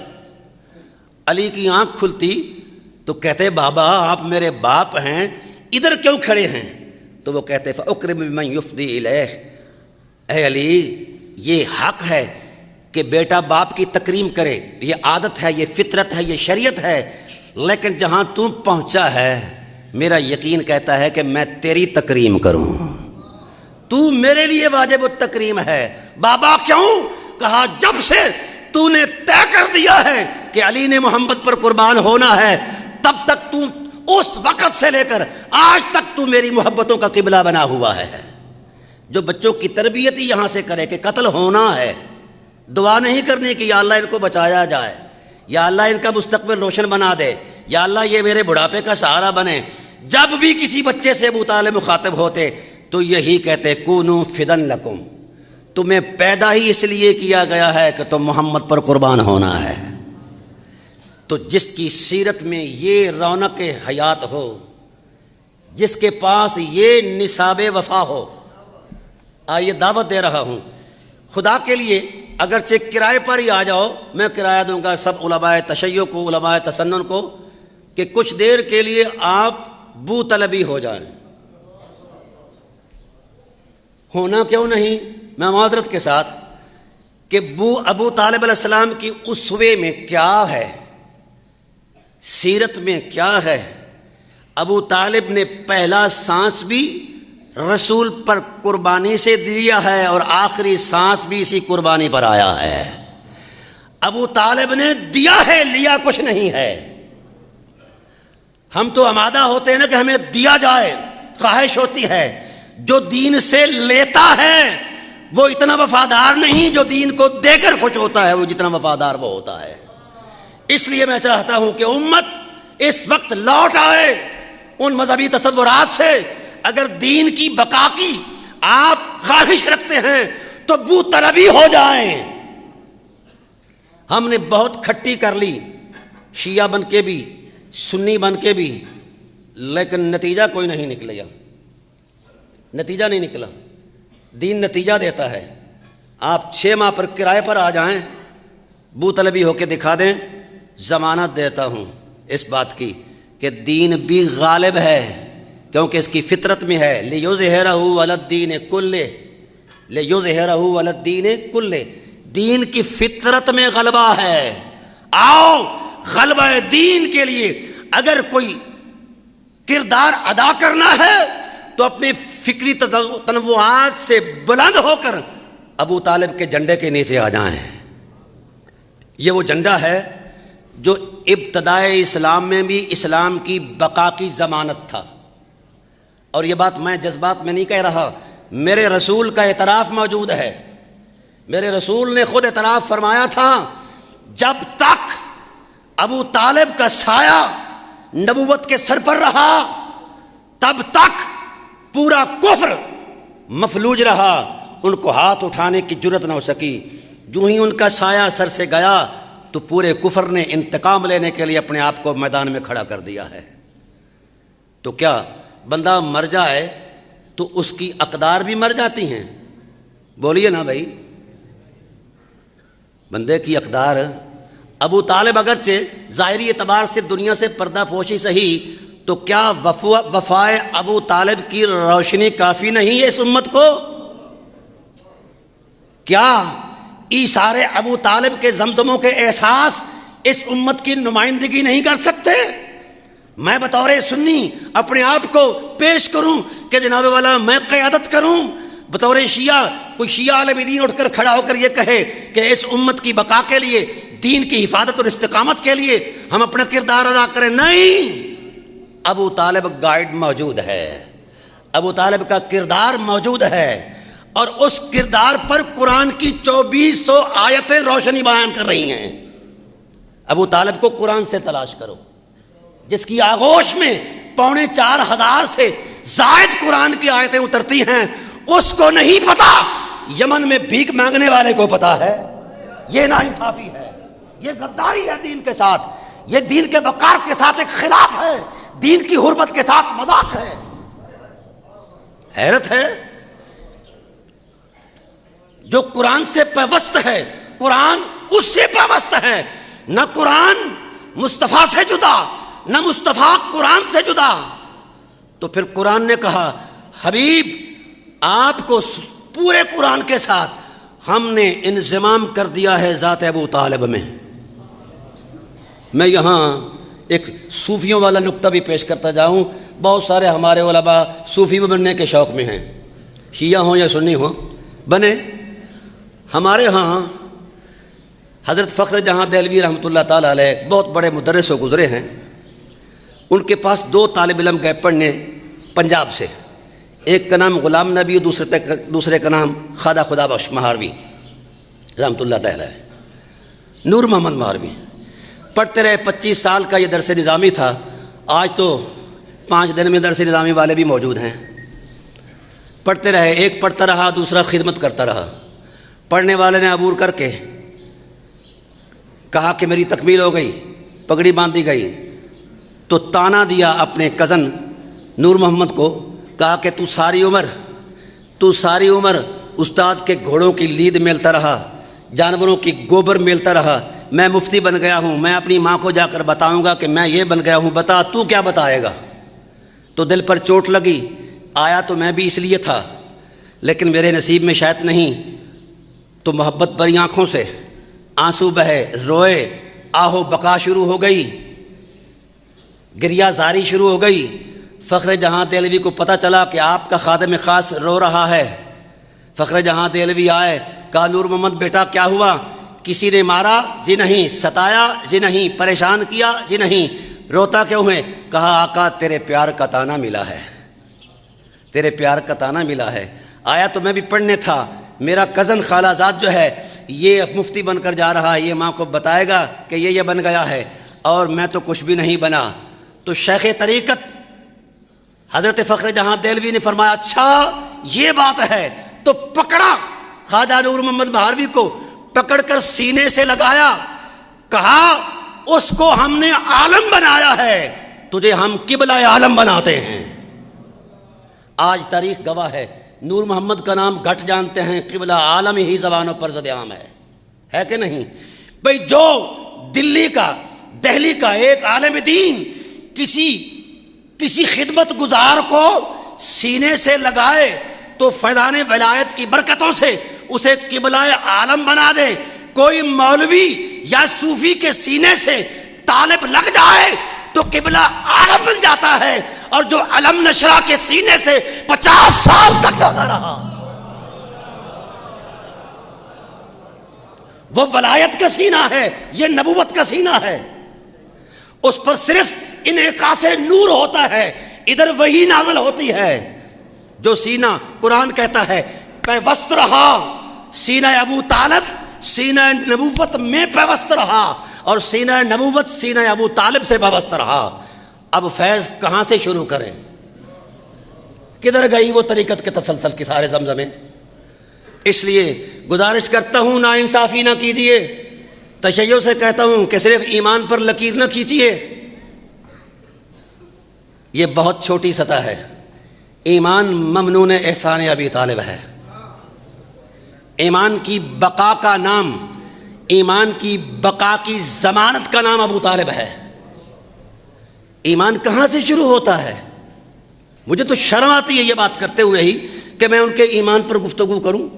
علی کی آنکھ کھلتی تو کہتے بابا آپ میرے باپ ہیں، ادھر کیوں کھڑے ہیں؟ تو وہ کہتے فاکرم بمن یفضی الیہ، اے علی یہ حق ہے کہ بیٹا باپ کی تکریم کرے، یہ عادت ہے، یہ فطرت ہے، یہ شریعت ہے، لیکن جہاں تو پہنچا ہے میرا یقین کہتا ہے کہ میں تیری تکریم کروں، تو میرے لیے واجب التکریم ہے۔ بابا کیوں؟ کہا جب سے تو نے طے کر دیا ہے کہ علی نے محمد پر قربان ہونا ہے، تب تک تو اس وقت سے لے کر آج تک تو میری محبتوں کا قبلہ بنا ہوا ہے۔ جو بچوں کی تربیت ہی یہاں سے کرے کہ قتل ہونا ہے، دعا نہیں کرنی کہ یا اللہ ان کو بچایا جائے، یا اللہ ان کا مستقبل روشن بنا دے، یا اللہ یہ میرے بڑھاپے کا سہارا بنے۔ جب بھی کسی بچے سے ابو طالب مخاطب ہوتے تو یہی کہتے کونوا فدن لکم، تمہیں پیدا ہی اس لیے کیا گیا ہے کہ تم محمد پر قربان ہونا ہے۔ تو جس کی سیرت میں یہ رونق حیات ہو، جس کے پاس یہ نصاب وفا ہو، آئیے دعوت دے رہا ہوں خدا کے لیے، اگرچہ کرائے پر ہی آ جاؤ، میں کرایہ دوں گا سب علماء تشیع کو، علماء تسنن کو، کہ کچھ دیر کے لیے آپ بو طلبی ہو جائیں۔ ہونا کیوں نہیں، میں معذرت کے ساتھ، کہ ابو طالب علیہ السلام کی اسوے میں کیا ہے، سیرت میں کیا ہے۔ ابو طالب نے پہلا سانس بھی رسول پر قربانی سے دیا ہے اور آخری سانس بھی اسی قربانی پر آیا ہے۔ ابو طالب نے دیا ہے، لیا کچھ نہیں ہے۔ ہم تو آمادہ ہوتے ہیں نا کہ ہمیں دیا جائے، خواہش ہوتی ہے۔ جو دین سے لیتا ہے وہ اتنا وفادار نہیں جو دین کو دے کر خوش ہوتا ہے، وہ جتنا وفادار وہ ہوتا ہے۔ اس لیے میں چاہتا ہوں کہ امت اس وقت لوٹ آئے ان مذہبی تصورات سے۔ اگر دین کی بقا کی آپ خواہش رکھتے ہیں تو بو طلبی ہو جائیں۔ ہم نے بہت کھٹی کر لی، شیعہ بن کے بھی، سنی بن کے بھی، لیکن نتیجہ کوئی نہیں نکلیا، نتیجہ نہیں نکلا۔ دین نتیجہ دیتا ہے۔ آپ 6 ماہ پر کرائے پر آ جائیں، بو طلبی ہو کے دکھا دیں، ضمانت دیتا ہوں اس بات کی کہ دین بھی غالب ہے، کیونکہ اس کی فطرت میں ہے لِيُظْهِرَهُ عَلَى الدِّينِ كُلِّهِ، لِيُظْهِرَهُ عَلَى الدِّينِ كُلِّهِ، دین کی فطرت میں غلبہ ہے۔ آؤ غلبہ دین کے لیے اگر کوئی کردار ادا کرنا ہے تو اپنے فکری تنوعات سے بلند ہو کر ابو طالب کے جھنڈے کے نیچے آ جائیں۔ یہ وہ جھنڈا ہے جو ابتدائے اسلام میں بھی اسلام کی بقا کی ضمانت تھا. اور یہ بات میں جذبات میں نہیں کہہ رہا، میرے رسول کا اعتراف موجود ہے. میرے رسول نے خود اعتراف فرمایا تھا، جب تک ابو طالب کا سایہ نبوت کے سر پر رہا تب تک پورا کفر مفلوج رہا، ان کو ہاتھ اٹھانے کی جرت نہ ہو سکی. جو ہی ان کا سایہ سر سے گیا تو پورے کفر نے انتقام لینے کے لیے اپنے آپ کو میدان میں کھڑا کر دیا ہے. تو کیا بندہ مر جائے تو اس کی اقدار بھی مر جاتی ہیں؟ بولیے نا بھائی. بندے کی اقدار، ابو طالب اگرچہ ظاہری اعتبار سے دنیا سے پردہ پوشی سہی، تو کیا وفائے ابو طالب کی روشنی کافی نہیں ہے اس امت کو؟ کیا ایثار ابو طالب کے زمزموں کے احساس اس امت کی نمائندگی نہیں کر سکتے؟ میں بطور سنی اپنے آپ کو پیش کروں کہ جناب والا میں قیادت کروں، بطور شیعہ کوئی شیعہ عالم دین اٹھ کر کھڑا ہو کر یہ کہے کہ اس امت کی بقا کے لیے، دین کی حفاظت اور استقامت کے لیے ہم اپنا کردار ادا کریں؟ نہیں، ابو طالب گائیڈ موجود ہے، ابو طالب کا کردار موجود ہے، اور اس کردار پر قرآن کی 2400 آیتیں روشنی بیان کر رہی ہیں. ابو طالب کو قرآن سے تلاش کرو، جس کی آغوش میں 4500 سے زائد قرآن کی آیتیں اترتی ہیں، اس کو نہیں پتا. یمن میں بھیک مانگنے والے کو پتا ہے. یہ ناانصافی ہے، یہ غداری ہے دین کے ساتھ، یہ دین کے وقار کے ساتھ ایک خلاف ہے، دین کی حرمت کے ساتھ مذاق ہے. حیرت ہے. جو قرآن سے پیوست ہے، قرآن اس سے پیوست ہے. نہ قرآن مصطفیٰ سے جدا، نہ مصطفیٰ قرآن سے جدا. تو پھر قرآن نے کہا، حبیب آپ کو پورے قرآن کے ساتھ ہم نے انضمام کر دیا ہے ذات ابو طالب میں. میں یہاں ایک صوفیوں والا نقطہ بھی پیش کرتا جاؤں. بہت سارے ہمارے علماء صوفی بننے کے شوق میں ہیں، شیعہ ہوں یا سنی ہوں، بنے. ہمارے ہاں حضرت فخر جہاں دہلوی رحمۃ اللہ تعالیٰ علیہ بہت بڑے مدرس ہو گزرے ہیں. ان کے پاس 2 طالب علم گئے پڑھنے پنجاب سے. ایک کا نام غلام نبی، دوسرے کا نام خواجہ خدا بخش مہاروی رحمۃ اللہ تعالیٰ علیہ، نور محمد مہاروی. پڑھتے رہے، 25 سال کا یہ درس نظامی تھا. آج تو 5 دن میں درس نظامی والے بھی موجود ہیں. پڑھتے رہے، ایک پڑھتا رہا، دوسرا خدمت کرتا رہا. پڑھنے والے نے عبور کر کے کہا کہ میری تکمیل ہو گئی، پگڑی باندھی گئی. تو تانا دیا اپنے کزن نور محمد کو، کہا کہ تو ساری عمر استاد کے گھوڑوں کی لید میلتا رہا، جانوروں کی گوبر میلتا رہا. میں مفتی بن گیا ہوں، میں اپنی ماں کو جا کر بتاؤں گا کہ میں یہ بن گیا ہوں، بتا تو کیا بتائے گا. تو دل پر چوٹ لگی. آیا تو میں بھی اس لیے تھا، لیکن میرے نصیب میں شاید نہیں. تو محبت بھری آنکھوں سے آنسو بہے، روئے، آہو بکا شروع ہو گئی، گریہ زاری شروع ہو گئی. فخر جہاں دہلوی کو پتہ چلا کہ آپ کا خادم خاص رو رہا ہے. فخر جہاں دہلوی آئے، کہا نور محمد بیٹا کیا ہوا؟ کسی نے مارا؟ جی نہیں. ستایا؟ جی نہیں. پریشان کیا؟ جی نہیں. روتا کیوں ہے؟ کہا آقا تیرے پیار کا تانا ملا ہے، تیرے پیار کا تانا ملا ہے. آیا تو میں بھی پڑھنے تھا. میرا کزن خالہ زاد جو ہے یہ مفتی بن کر جا رہا ہے، یہ ماں کو بتائے گا کہ یہ بن گیا ہے، اور میں تو کچھ بھی نہیں بنا. تو شیخ طریقت حضرت فخر جہاں دہلوی نے فرمایا اچھا یہ بات ہے. تو پکڑا خواجہ نور محمد مہاروی کو، پکڑ کر سینے سے لگایا، کہا اس کو ہم نے عالم بنایا ہے، تجھے ہم قبلہ عالم بناتے ہیں. آج تاریخ گواہ ہے، نور محمد کا نام گھٹ جانتے ہیں، قبلہ عالم ہی زبانوں پر زد عام ہے کہ نہیں؟ بھئی جو دہلی کا ایک عالم دین کسی خدمت گزار کو سینے سے لگائے تو فیضان ولایت کی برکتوں سے اسے قبلہ عالم بنا دے. کوئی مولوی یا صوفی کے سینے سے طالب لگ جائے تو قبلہ عالم بن جاتا ہے، اور جو علم نشرہ کے سینے سے 50 سال تک لگا رہا وہ ولایت کا سینہ ہے، یہ نبوت کا سینہ ہے. اس پر صرف انعکاس نور ہوتا ہے، ادھر وہی نازل ہوتی ہے جو سینہ، قرآن کہتا ہے پیوست رہا، سینہ ابو طالب سینہ نبوت میں پیوست رہا، اور سینہ نبوت سینہ ابو طالب سے پیوست رہا۔ اب فیض کہاں سے شروع کریں؟ کدھر گئی وہ طریقت کے تسلسل کی سارے زمزمیں؟ اس لیے گزارش کرتا ہوں نا انصافی نہ کیجیے، تشیع سے کہتا ہوں کہ صرف ایمان پر لکیر نہ کھینچیے، یہ بہت چھوٹی سطح ہے۔ ایمان ممنون احسان ابی طالب ہے۔ ایمان کی بقا کا نام، ایمان کی بقا کی ضمانت کا نام ابو طالب ہے۔ ایمان کہاں سے شروع ہوتا ہے؟ مجھے تو شرم آتی ہے یہ بات کرتے ہوئے ہی کہ میں ان کے ایمان پر گفتگو کروں۔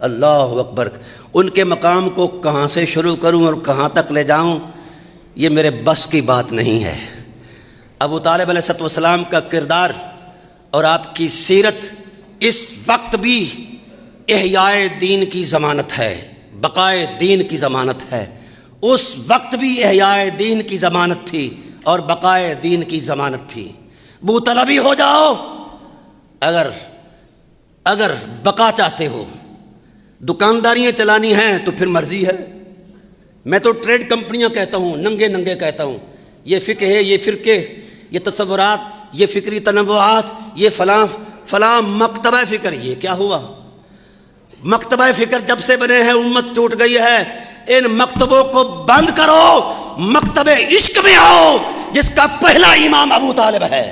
اللہ اکبر، ان کے مقام کو کہاں سے شروع کروں اور کہاں تک لے جاؤں، یہ میرے بس کی بات نہیں ہے۔ ابو طالب علیہ السلام کا کردار اور آپ کی سیرت اس وقت بھی احیاء دین کی ضمانت ہے، بقائے دین کی ضمانت ہے۔ اس وقت بھی احیاء دین کی ضمانت تھی اور بقائے دین کی ضمانت تھی۔ بو طلبی ہو جاؤ اگر بقا چاہتے ہو، دکانداریاں چلانی ہیں تو پھر مرضی ہے۔ میں تو ٹریڈ کمپنیاں کہتا ہوں، ننگے ننگے کہتا ہوں، یہ فقہ ہے، یہ فرقے، یہ تصورات، یہ فکری تنوعات، یہ فلاں مکتبہ فکر، یہ کیا ہوا؟ مکتبہ فکر جب سے بنے ہیں امت ٹوٹ گئی ہے۔ ان مکتبوں کو بند کرو، مکتب عشق میں آؤ جس کا پہلا امام ابو طالب ہے۔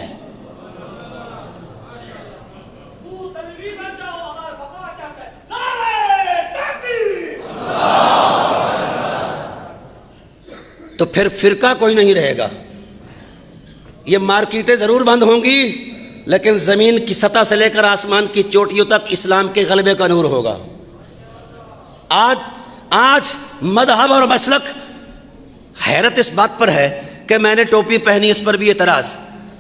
تو پھر فرقہ کوئی نہیں رہے گا۔ یہ مارکیٹیں ضرور بند ہوں گی، لیکن زمین کی سطح سے لے کر آسمان کی چوٹیوں تک اسلام کے غلبے کا نور ہوگا۔ آج مذہب اور مسلک، حیرت اس بات پر ہے کہ میں نے ٹوپی پہنی، اس پر بھی اعتراض،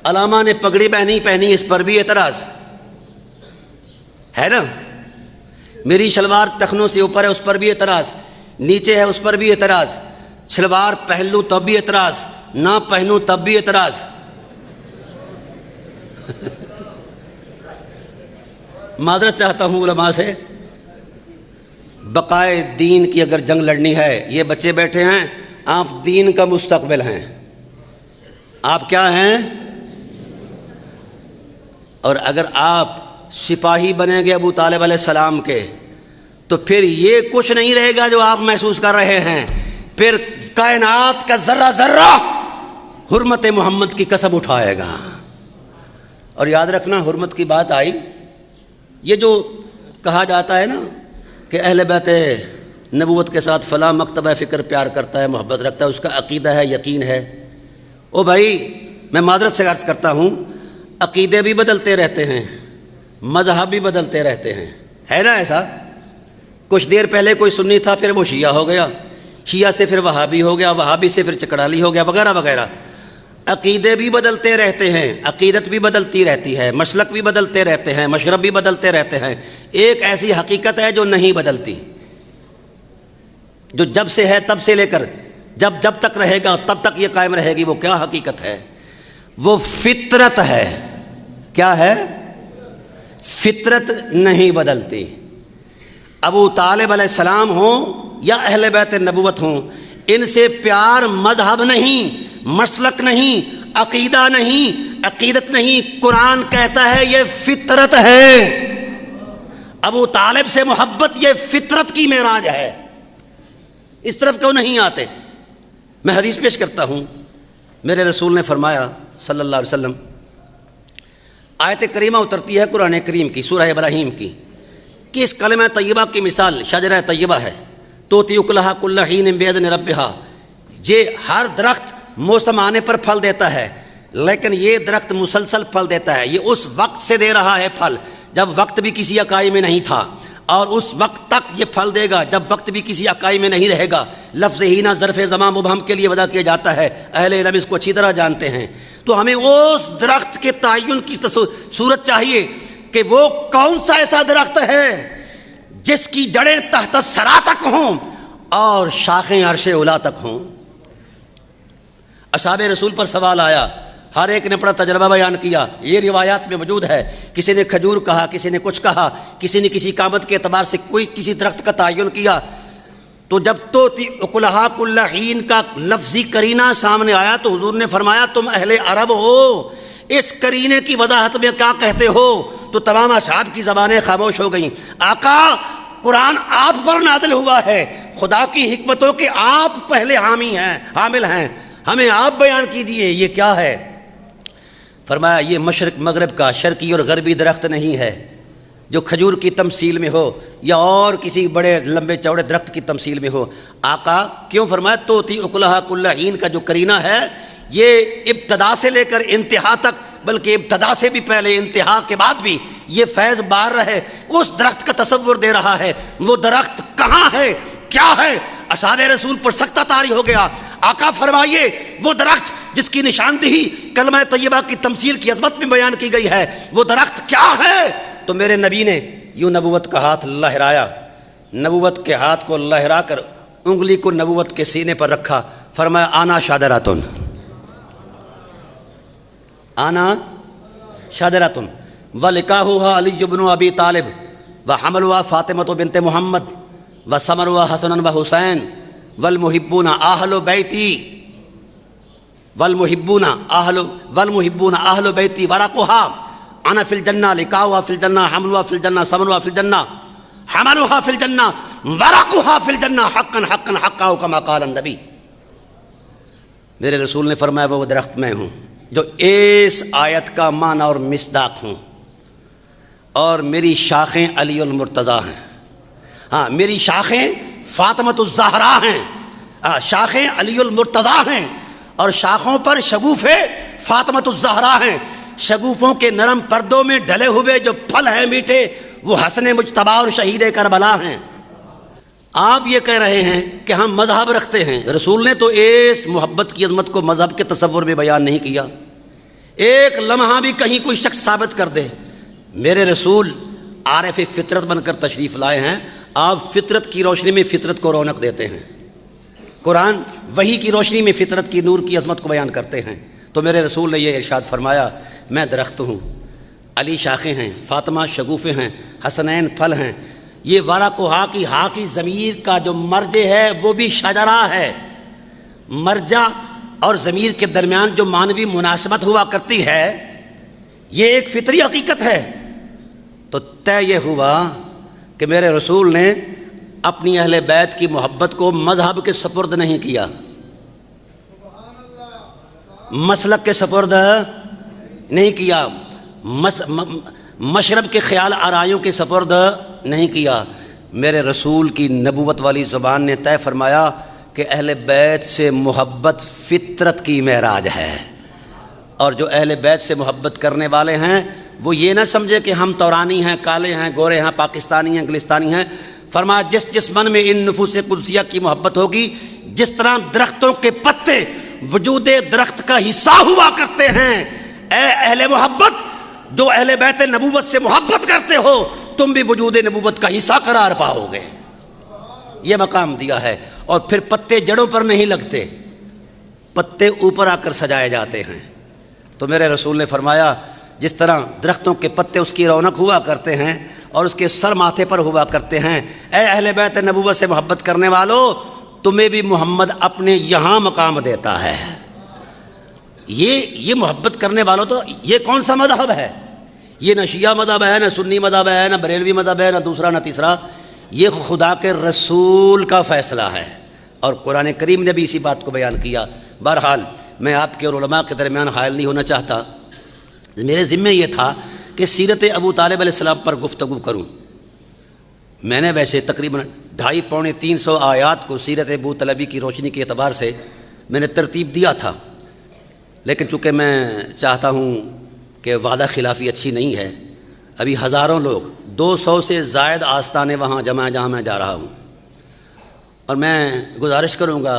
علامہ نے پگڑی پہنی، اس پر بھی اعتراض ہے نا، میری شلوار ٹخنوں سے اوپر ہے، اس پر بھی اعتراض، نیچے ہے اس پر بھی اعتراض، شلوار پہن لوں تب بھی اعتراض، نہ پہنوں تب بھی اعتراض۔ معذرت چاہتا ہوں علماء سے، بقائے دین کی اگر جنگ لڑنی ہے، یہ بچے بیٹھے ہیں، آپ دین کا مستقبل ہیں، آپ کیا ہیں؟ اور اگر آپ سپاہی بنیں گے ابو طالب علیہ السلام کے، تو پھر یہ کچھ نہیں رہے گا جو آپ محسوس کر رہے ہیں، پھر کائنات کا ذرہ ذرہ حرمت محمد کی قسم اٹھائے گا۔ اور یاد رکھنا، حرمت کی بات آئی، یہ جو کہا جاتا ہے نا کہ اہل بیت نبوت کے ساتھ فلاں مکتبہ فکر پیار کرتا ہے، محبت رکھتا ہے، اس کا عقیدہ ہے، یقین ہے۔ او بھائی، میں معذرت سے عرض کرتا ہوں، عقیدے بھی بدلتے رہتے ہیں، مذہب بھی بدلتے رہتے ہیں، ہے نا ایسا؟ کچھ دیر پہلے کوئی سنی تھا، پھر وہ شیعہ ہو گیا، شیعہ سے پھر وہابی ہو گیا، وہابی سے پھر چکڑالی ہو گیا، وغیرہ وغیرہ۔ عقیدے بھی بدلتے رہتے ہیں، عقیدت بھی بدلتی رہتی ہے، مسلک بھی بدلتے رہتے ہیں، مشرب بھی بدلتے رہتے ہیں۔ ایک ایسی حقیقت ہے جو نہیں بدلتی، جو جب سے ہے تب سے لے کر جب تک رہے گا تب تک یہ قائم رہے گی۔ وہ کیا حقیقت ہے؟ وہ فطرت ہے۔ کیا ہے؟ فطرت نہیں بدلتی۔ ابو طالب علیہ السلام ہوں یا اہل بیت نبوت ہوں، ان سے پیار مذہب نہیں، مسلک نہیں، عقیدہ نہیں، عقیدت نہیں، قرآن کہتا ہے یہ فطرت ہے۔ ابو طالب سے محبت یہ فطرت کی معراج ہے، اس طرف کیوں نہیں آتے؟ میں حدیث پیش کرتا ہوں، میرے رسول نے فرمایا صلی اللہ علیہ وسلم، آیت کریمہ اترتی ہے قرآن کریم کی، سورہ ابراہیم کی، کہ اس کلمہ طیبہ کی مثال شجرہ طیبہ ہے، توتی اکلہا کل حین بإذن ربہا، یہ ہر درخت موسم آنے پر پھل دیتا ہے، لیکن یہ درخت مسلسل پھل دیتا ہے۔ یہ اس وقت سے دے رہا ہے پھل جب وقت بھی کسی اکائی میں نہیں تھا، اور اس وقت تک یہ پھل دے گا جب وقت بھی کسی اکائی میں نہیں رہے گا۔ لفظ ہینا ظرف زمان مبہم کے لیے وضع کیا جاتا ہے، اہل علم اس کو اچھی طرح جانتے ہیں۔ تو ہمیں اس درخت کے تعین کی صورت چاہیے کہ وہ کون سا ایسا درخت ہے جس کی جڑیں تحت الثری تک ہوں اور شاخیں عرش اولی تک ہوں۔ اصحاب رسول پر سوال آیا، ہر ایک نے اپنا تجربہ بیان کیا، یہ روایات میں موجود ہے، کسی نے کھجور کہا، کسی نے کچھ کہا، کسی نے کسی قامت کے اعتبار سے کوئی کسی درخت کا تعین کیا۔ تو جب توتی اکلہا کل حین کا لفظی قرینہ سامنے آیا تو حضور نے فرمایا تم اہل عرب ہو، اس قرینے کی وضاحت میں کیا کہتے ہو؟ تو تمام اصحاب کی زبانیں خاموش ہو گئیں۔ آقا قرآن آپ پر نازل ہوا ہے، خدا کی حکمتوں کے آپ پہلے حامل ہیں، ہمیں آپ بیان کیجیے یہ کیا ہے؟ فرمایا یہ مشرق مغرب کا شرقی اور غربی درخت نہیں ہے جو کھجور کی تمثیل میں ہو یا اور کسی بڑے لمبے چوڑے درخت کی تمثیل میں ہو۔ آقا کیوں فرمایا توتی اکلہا کل حین کا جو قرینہ ہے یہ ابتدا سے لے کر انتہا تک، بلکہ ابتدا سے بھی پہلے انتہا کے بعد بھی یہ فیض بار رہے، اس درخت کا تصور دے رہا ہے۔ وہ درخت کہاں ہے، کیا ہے؟ اصحاب رسول پر سختہ طاری ہو گیا۔ آقا فرمائیے وہ درخت جس کی نشاندہی کلمہ طیبہ کی تمثیل کی عظمت میں بیان کی گئی ہے، وہ درخت کیا ہے؟ تو میرے نبی نے یوں نبوت کا ہاتھ لہرایا، نبوت کے ہاتھ کو لہرا کر انگلی کو نبوت کے سینے پر رکھا، فرمایا آنا شادراتن، آنا شادراتن ولکاہوہا علی بن ابی طالب وحملوہا فاطمۃ بنت محمد وثمروا حسن و حسین والمحبون اہل بیتی والمحبون اہل بیتی ورقها انا فی الجنہ لقاؤها فی الجنہ حملها فی الجنہ ثمرها فی الجنہ حملها فی الجنہ ورقها فی الجنہ حقا حقا حقا کما قال النبی۔ میرے رسول نے فرمایا وہ درخت میں ہوں جو اس آیت کا معنی اور مصداق ہوں، اور میری شاخیں علی المرتضیٰ ہیں، ہاں میری شاخیں فاطمۃ الزہرا ہیں، شاخیں علی المرتضیٰ ہیں، اور شاخوں پر شگوفے فاطمۃ الزہرا ہیں۔ شگوفوں کے نرم پردوں میں ڈلے ہوئے جو پھل ہیں میٹھے وہ حسن مجتبی اور شہید کربلا ہیں۔ آپ یہ کہہ رہے ہیں کہ ہم مذہب رکھتے ہیں، رسول نے تو اس محبت کی عظمت کو مذہب کے تصور میں بیان نہیں کیا۔ ایک لمحہ بھی کہیں کوئی شخص ثابت کر دے، میرے رسول عارف فطرت بن کر تشریف لائے ہیں، آپ فطرت کی روشنی میں فطرت کو رونق دیتے ہیں، قرآن وحی کی روشنی میں فطرت کی نور کی عظمت کو بیان کرتے ہیں۔ تو میرے رسول نے یہ ارشاد فرمایا میں درخت ہوں، علی شاخیں ہیں، فاطمہ شگوفے ہیں، حسنین پھل ہیں۔ یہ ورقھا کی ہا کی ضمیر کا جو مرجع ہے وہ بھی شجرہ ہے، مرجع اور ضمیر کے درمیان جو معنوی مناسبت ہوا کرتی ہے یہ ایک فطری حقیقت ہے۔ تو طے یہ ہوا کہ میرے رسول نے اپنی اہل بیت کی محبت کو مذہب کے سپرد نہیں کیا، مسلک کے سپرد نہیں کیا، مشرب کے خیال آرائیوں کے سپرد نہیں کیا۔ میرے رسول کی نبوت والی زبان نے طے فرمایا کہ اہل بیت سے محبت فطرت کی معراج ہے، اور جو اہل بیت سے محبت کرنے والے ہیں وہ یہ نہ سمجھے کہ ہم تورانی ہیں، کالے ہیں، گورے ہیں، پاکستانی ہیں، انگلستانی ہیں۔ فرمایا جس من میں ان نفوس قدسیہ کی محبت ہوگی، جس طرح درختوں کے پتے وجود درخت کا حصہ ہوا کرتے ہیں، اے اہل محبت جو اہل بیت نبوت سے محبت کرتے ہو تم بھی وجود نبوت کا حصہ قرار پاؤ گے، یہ مقام دیا ہے۔ اور پھر پتے جڑوں پر نہیں لگتے، پتے اوپر آ کر سجائے جاتے ہیں۔ تو میرے رسول نے فرمایا جس طرح درختوں کے پتے اس کی رونق ہوا کرتے ہیں اور اس کے سر ماتھے پر ہوا کرتے ہیں، اے اہل بیت نبوت سے محبت کرنے والو تمہیں بھی محمد اپنے یہاں مقام دیتا ہے۔ یہ محبت کرنے والوں تو یہ کون سا مذہب ہے؟ یہ نہ شیعہ مذہب ہے، نہ سنی مذہب ہے، نہ بریلوی مذہب ہے، نہ دوسرا نہ تیسرا، یہ خدا کے رسول کا فیصلہ ہے، اور قرآن کریم نے بھی اسی بات کو بیان کیا۔ بہرحال میں آپ کے اور علماء کے درمیان حائل نہیں ہونا چاہتا، میرے ذمہ یہ تھا کہ سیرت ابو طالب علیہ السلام پر گفتگو کروں۔ میں نے ویسے تقریباً 250 پونے 300 آیات کو سیرت ابو طالبی کی روشنی کے اعتبار سے میں نے ترتیب دیا تھا، لیکن چونکہ میں چاہتا ہوں کہ وعدہ خلافی اچھی نہیں ہے، ابھی ہزاروں لوگ 200 سے زائد آستانے وہاں جمع ہیں جہاں میں جا رہا ہوں، اور میں گزارش کروں گا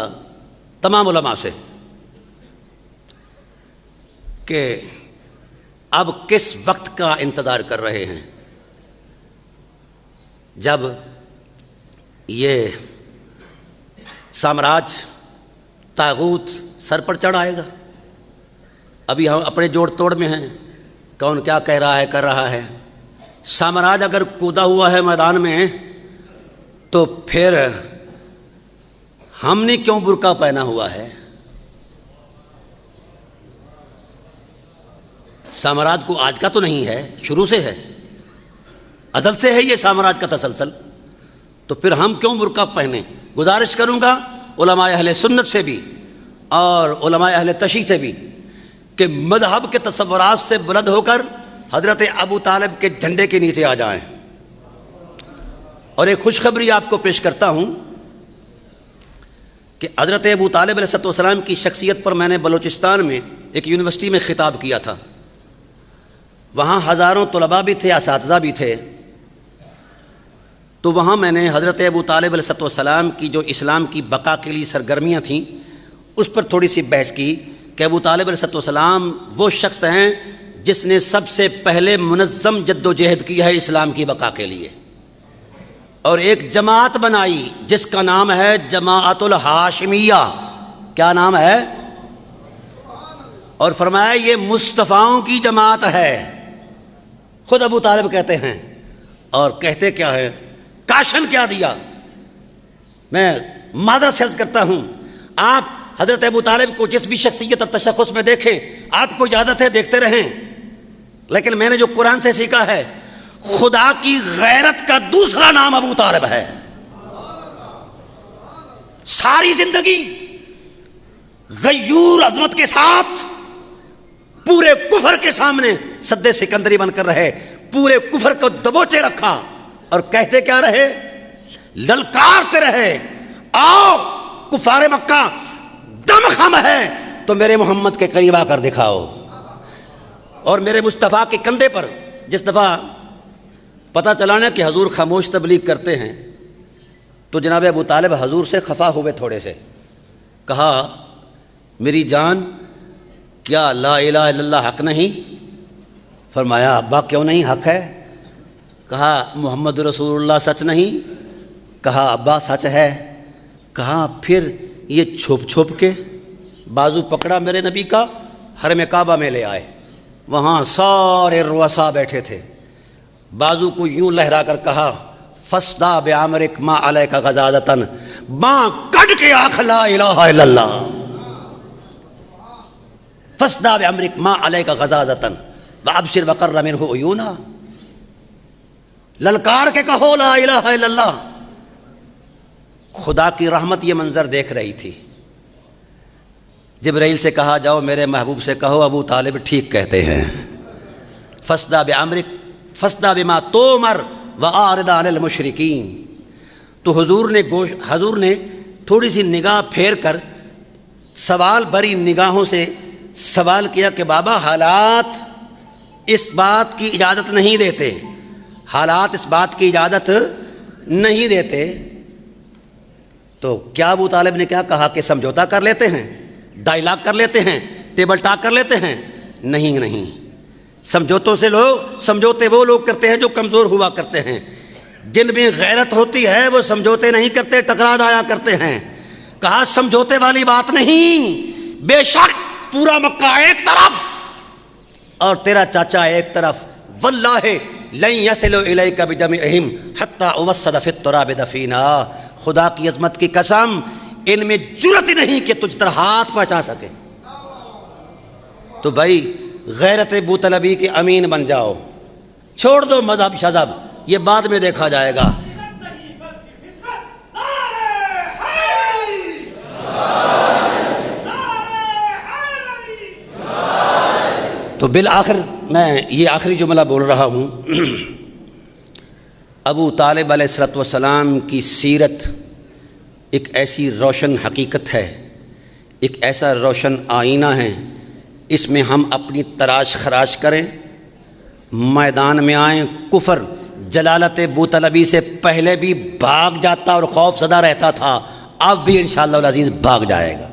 تمام علماء سے کہ اب کس وقت کا انتظار کر رہے ہیں جب یہ سامراج طاغوت سر پر چڑھ آئے گا. ابھی ہم اپنے جوڑ توڑ میں ہیں، کون کیا کہہ رہا ہے کر رہا ہے. سامراج اگر کودا ہوا ہے میدان میں تو پھر ہم نے کیوں برقع پہنا ہوا ہے؟ سامراج کو آج کا تو نہیں ہے، شروع سے ہے، ازل سے ہے یہ سامراج کا تسلسل. تو پھر ہم کیوں برقع پہنے؟ گزارش کروں گا علماء اہل سنت سے بھی اور علماء اہل تشیع سے بھی کہ مذہب کے تصورات سے بلند ہو کر حضرت ابو طالب کے جھنڈے کے نیچے آ جائیں. اور ایک خوشخبری آپ کو پیش کرتا ہوں کہ حضرت ابو طالب علیہ السلام کی شخصیت پر میں نے بلوچستان میں ایک یونیورسٹی میں خطاب کیا تھا. وہاں ہزاروں طلباء بھی تھے، اساتذہ بھی تھے. تو وہاں میں نے حضرت ابو طالب علیہ السلام کی جو اسلام کی بقا کے لیے سرگرمیاں تھیں اس پر تھوڑی سی بحث کی کہ ابو طالب علیہ السلام وہ شخص ہیں جس نے سب سے پہلے منظم جد و جہد کی ہے اسلام کی بقا کے لیے، اور ایک جماعت بنائی جس کا نام ہے جماعت الہاشمیہ. کیا نام ہے؟ اور فرمایا یہ مصطفیٰؤں کی جماعت ہے. خود ابو طالب کہتے ہیں. اور کہتے کیا ہے؟ کاشن کیا دیا. میں معذرت سے عرض کرتا ہوں، آپ حضرت ابو طالب کو جس بھی شخصیت اور تشخص میں دیکھیں، آپ کو اجازت ہے دیکھتے رہیں، لیکن میں نے جو قرآن سے سیکھا ہے خدا کی غیرت کا دوسرا نام ابو طالب ہے. ساری زندگی غیور عظمت کے ساتھ پورے کفر کے سامنے سد سکندری بن کر رہے، پورے کفر کو دبوچے رکھا اور کہتے کیا رہے؟ للکارتے رہے، آؤ کفار مکہ دم خم ہے تو میرے محمد کے قریب آ کر دکھاؤ. اور میرے مصطفیٰ کے کندھے پر جس دفعہ پتہ چلانا کہ حضور خاموش تبلیغ کرتے ہیں تو جناب ابو طالب حضور سے خفا ہوئے تھوڑے سے. کہا میری جان کیا لا الہ الا اللہ حق نہیں؟ فرمایا ابا کیوں نہیں حق ہے. کہا محمد رسول اللہ سچ نہیں؟ کہا ابا سچ ہے. کہا پھر یہ چھپ چھپ کے بازو پکڑا میرے نبی کا، حرم کعبہ میں لے آئے. وہاں سارے رؤساء بیٹھے تھے. بازو کو یوں لہرا کر کہا فَاسْدَا بِعَمْرِكَ مَا عَلَيْكَ غَضَاضَةً، ماں کٹ کے آنکھ لا الہ الا اللہ. فَاسْدَا بِعَمْرِكَ مَا عَلَيْكَ غَضَاضَةً وَأَبْشِرْ وَقَرَّ مِنْهُ عُيُونًا. للکار کے کہو لا الہ الا اللہ. خدا کی رحمت یہ منظر دیکھ رہی تھی. جبرائیل سے کہا جاؤ میرے محبوب سے کہو ابو طالب ٹھیک کہتے ہیں. فَاسْدَا بِعَمْرِكَ فَاسْدَا بِمَا تُؤْمَرُ وَأَعْرِضْ عَنِ الْمُشْرِكِينَ. تو حضور نے تھوڑی سی نگاہ پھیر کر سوال بھری نگاہوں سے سوال کیا کہ بابا حالات اس بات کی اجازت نہیں دیتے، حالات اس بات کی اجازت نہیں دیتے. تو کیا ابو طالب نے کیا کہا کہ سمجھوتا کر لیتے ہیں، ڈائلاگ کر لیتے ہیں، ٹیبل ٹاک کر لیتے ہیں؟ نہیں نہیں، سمجھوتے وہ لوگ کرتے ہیں جو کمزور ہوا کرتے ہیں. جن میں غیرت ہوتی ہے وہ سمجھوتے نہیں کرتے، ٹکرا جایا کرتے ہیں. کہا سمجھوتے والی بات نہیں، بے شک پورا مکہ ایک طرف اور تیرا چاچا ایک طرف. واللہ لن یصلوا الیک بجمعہم حتی اوسد فی التراب دفینا. خدا کی عظمت کی قسم ان میں جرأت نہیں کہ تجھ طرح ہاتھ پہنچا سکے. تو بھائی غیرت ابو طلبی کے امین بن جاؤ، چھوڑ دو مذہب شذب، یہ بعد میں دیکھا جائے گا. تو بالآخر میں یہ آخری جملہ بول رہا ہوں. ابو طالب علیہ السلام کی سیرت ایک ایسی روشن حقیقت ہے، ایک ایسا روشن آئینہ ہے. اس میں ہم اپنی تراش خراش کریں، میدان میں آئیں. کفر جلالت ابو طلبی سے پہلے بھی بھاگ جاتا اور خوف زدہ رہتا تھا، اب بھی انشاءاللہ العزیز بھاگ جائے گا.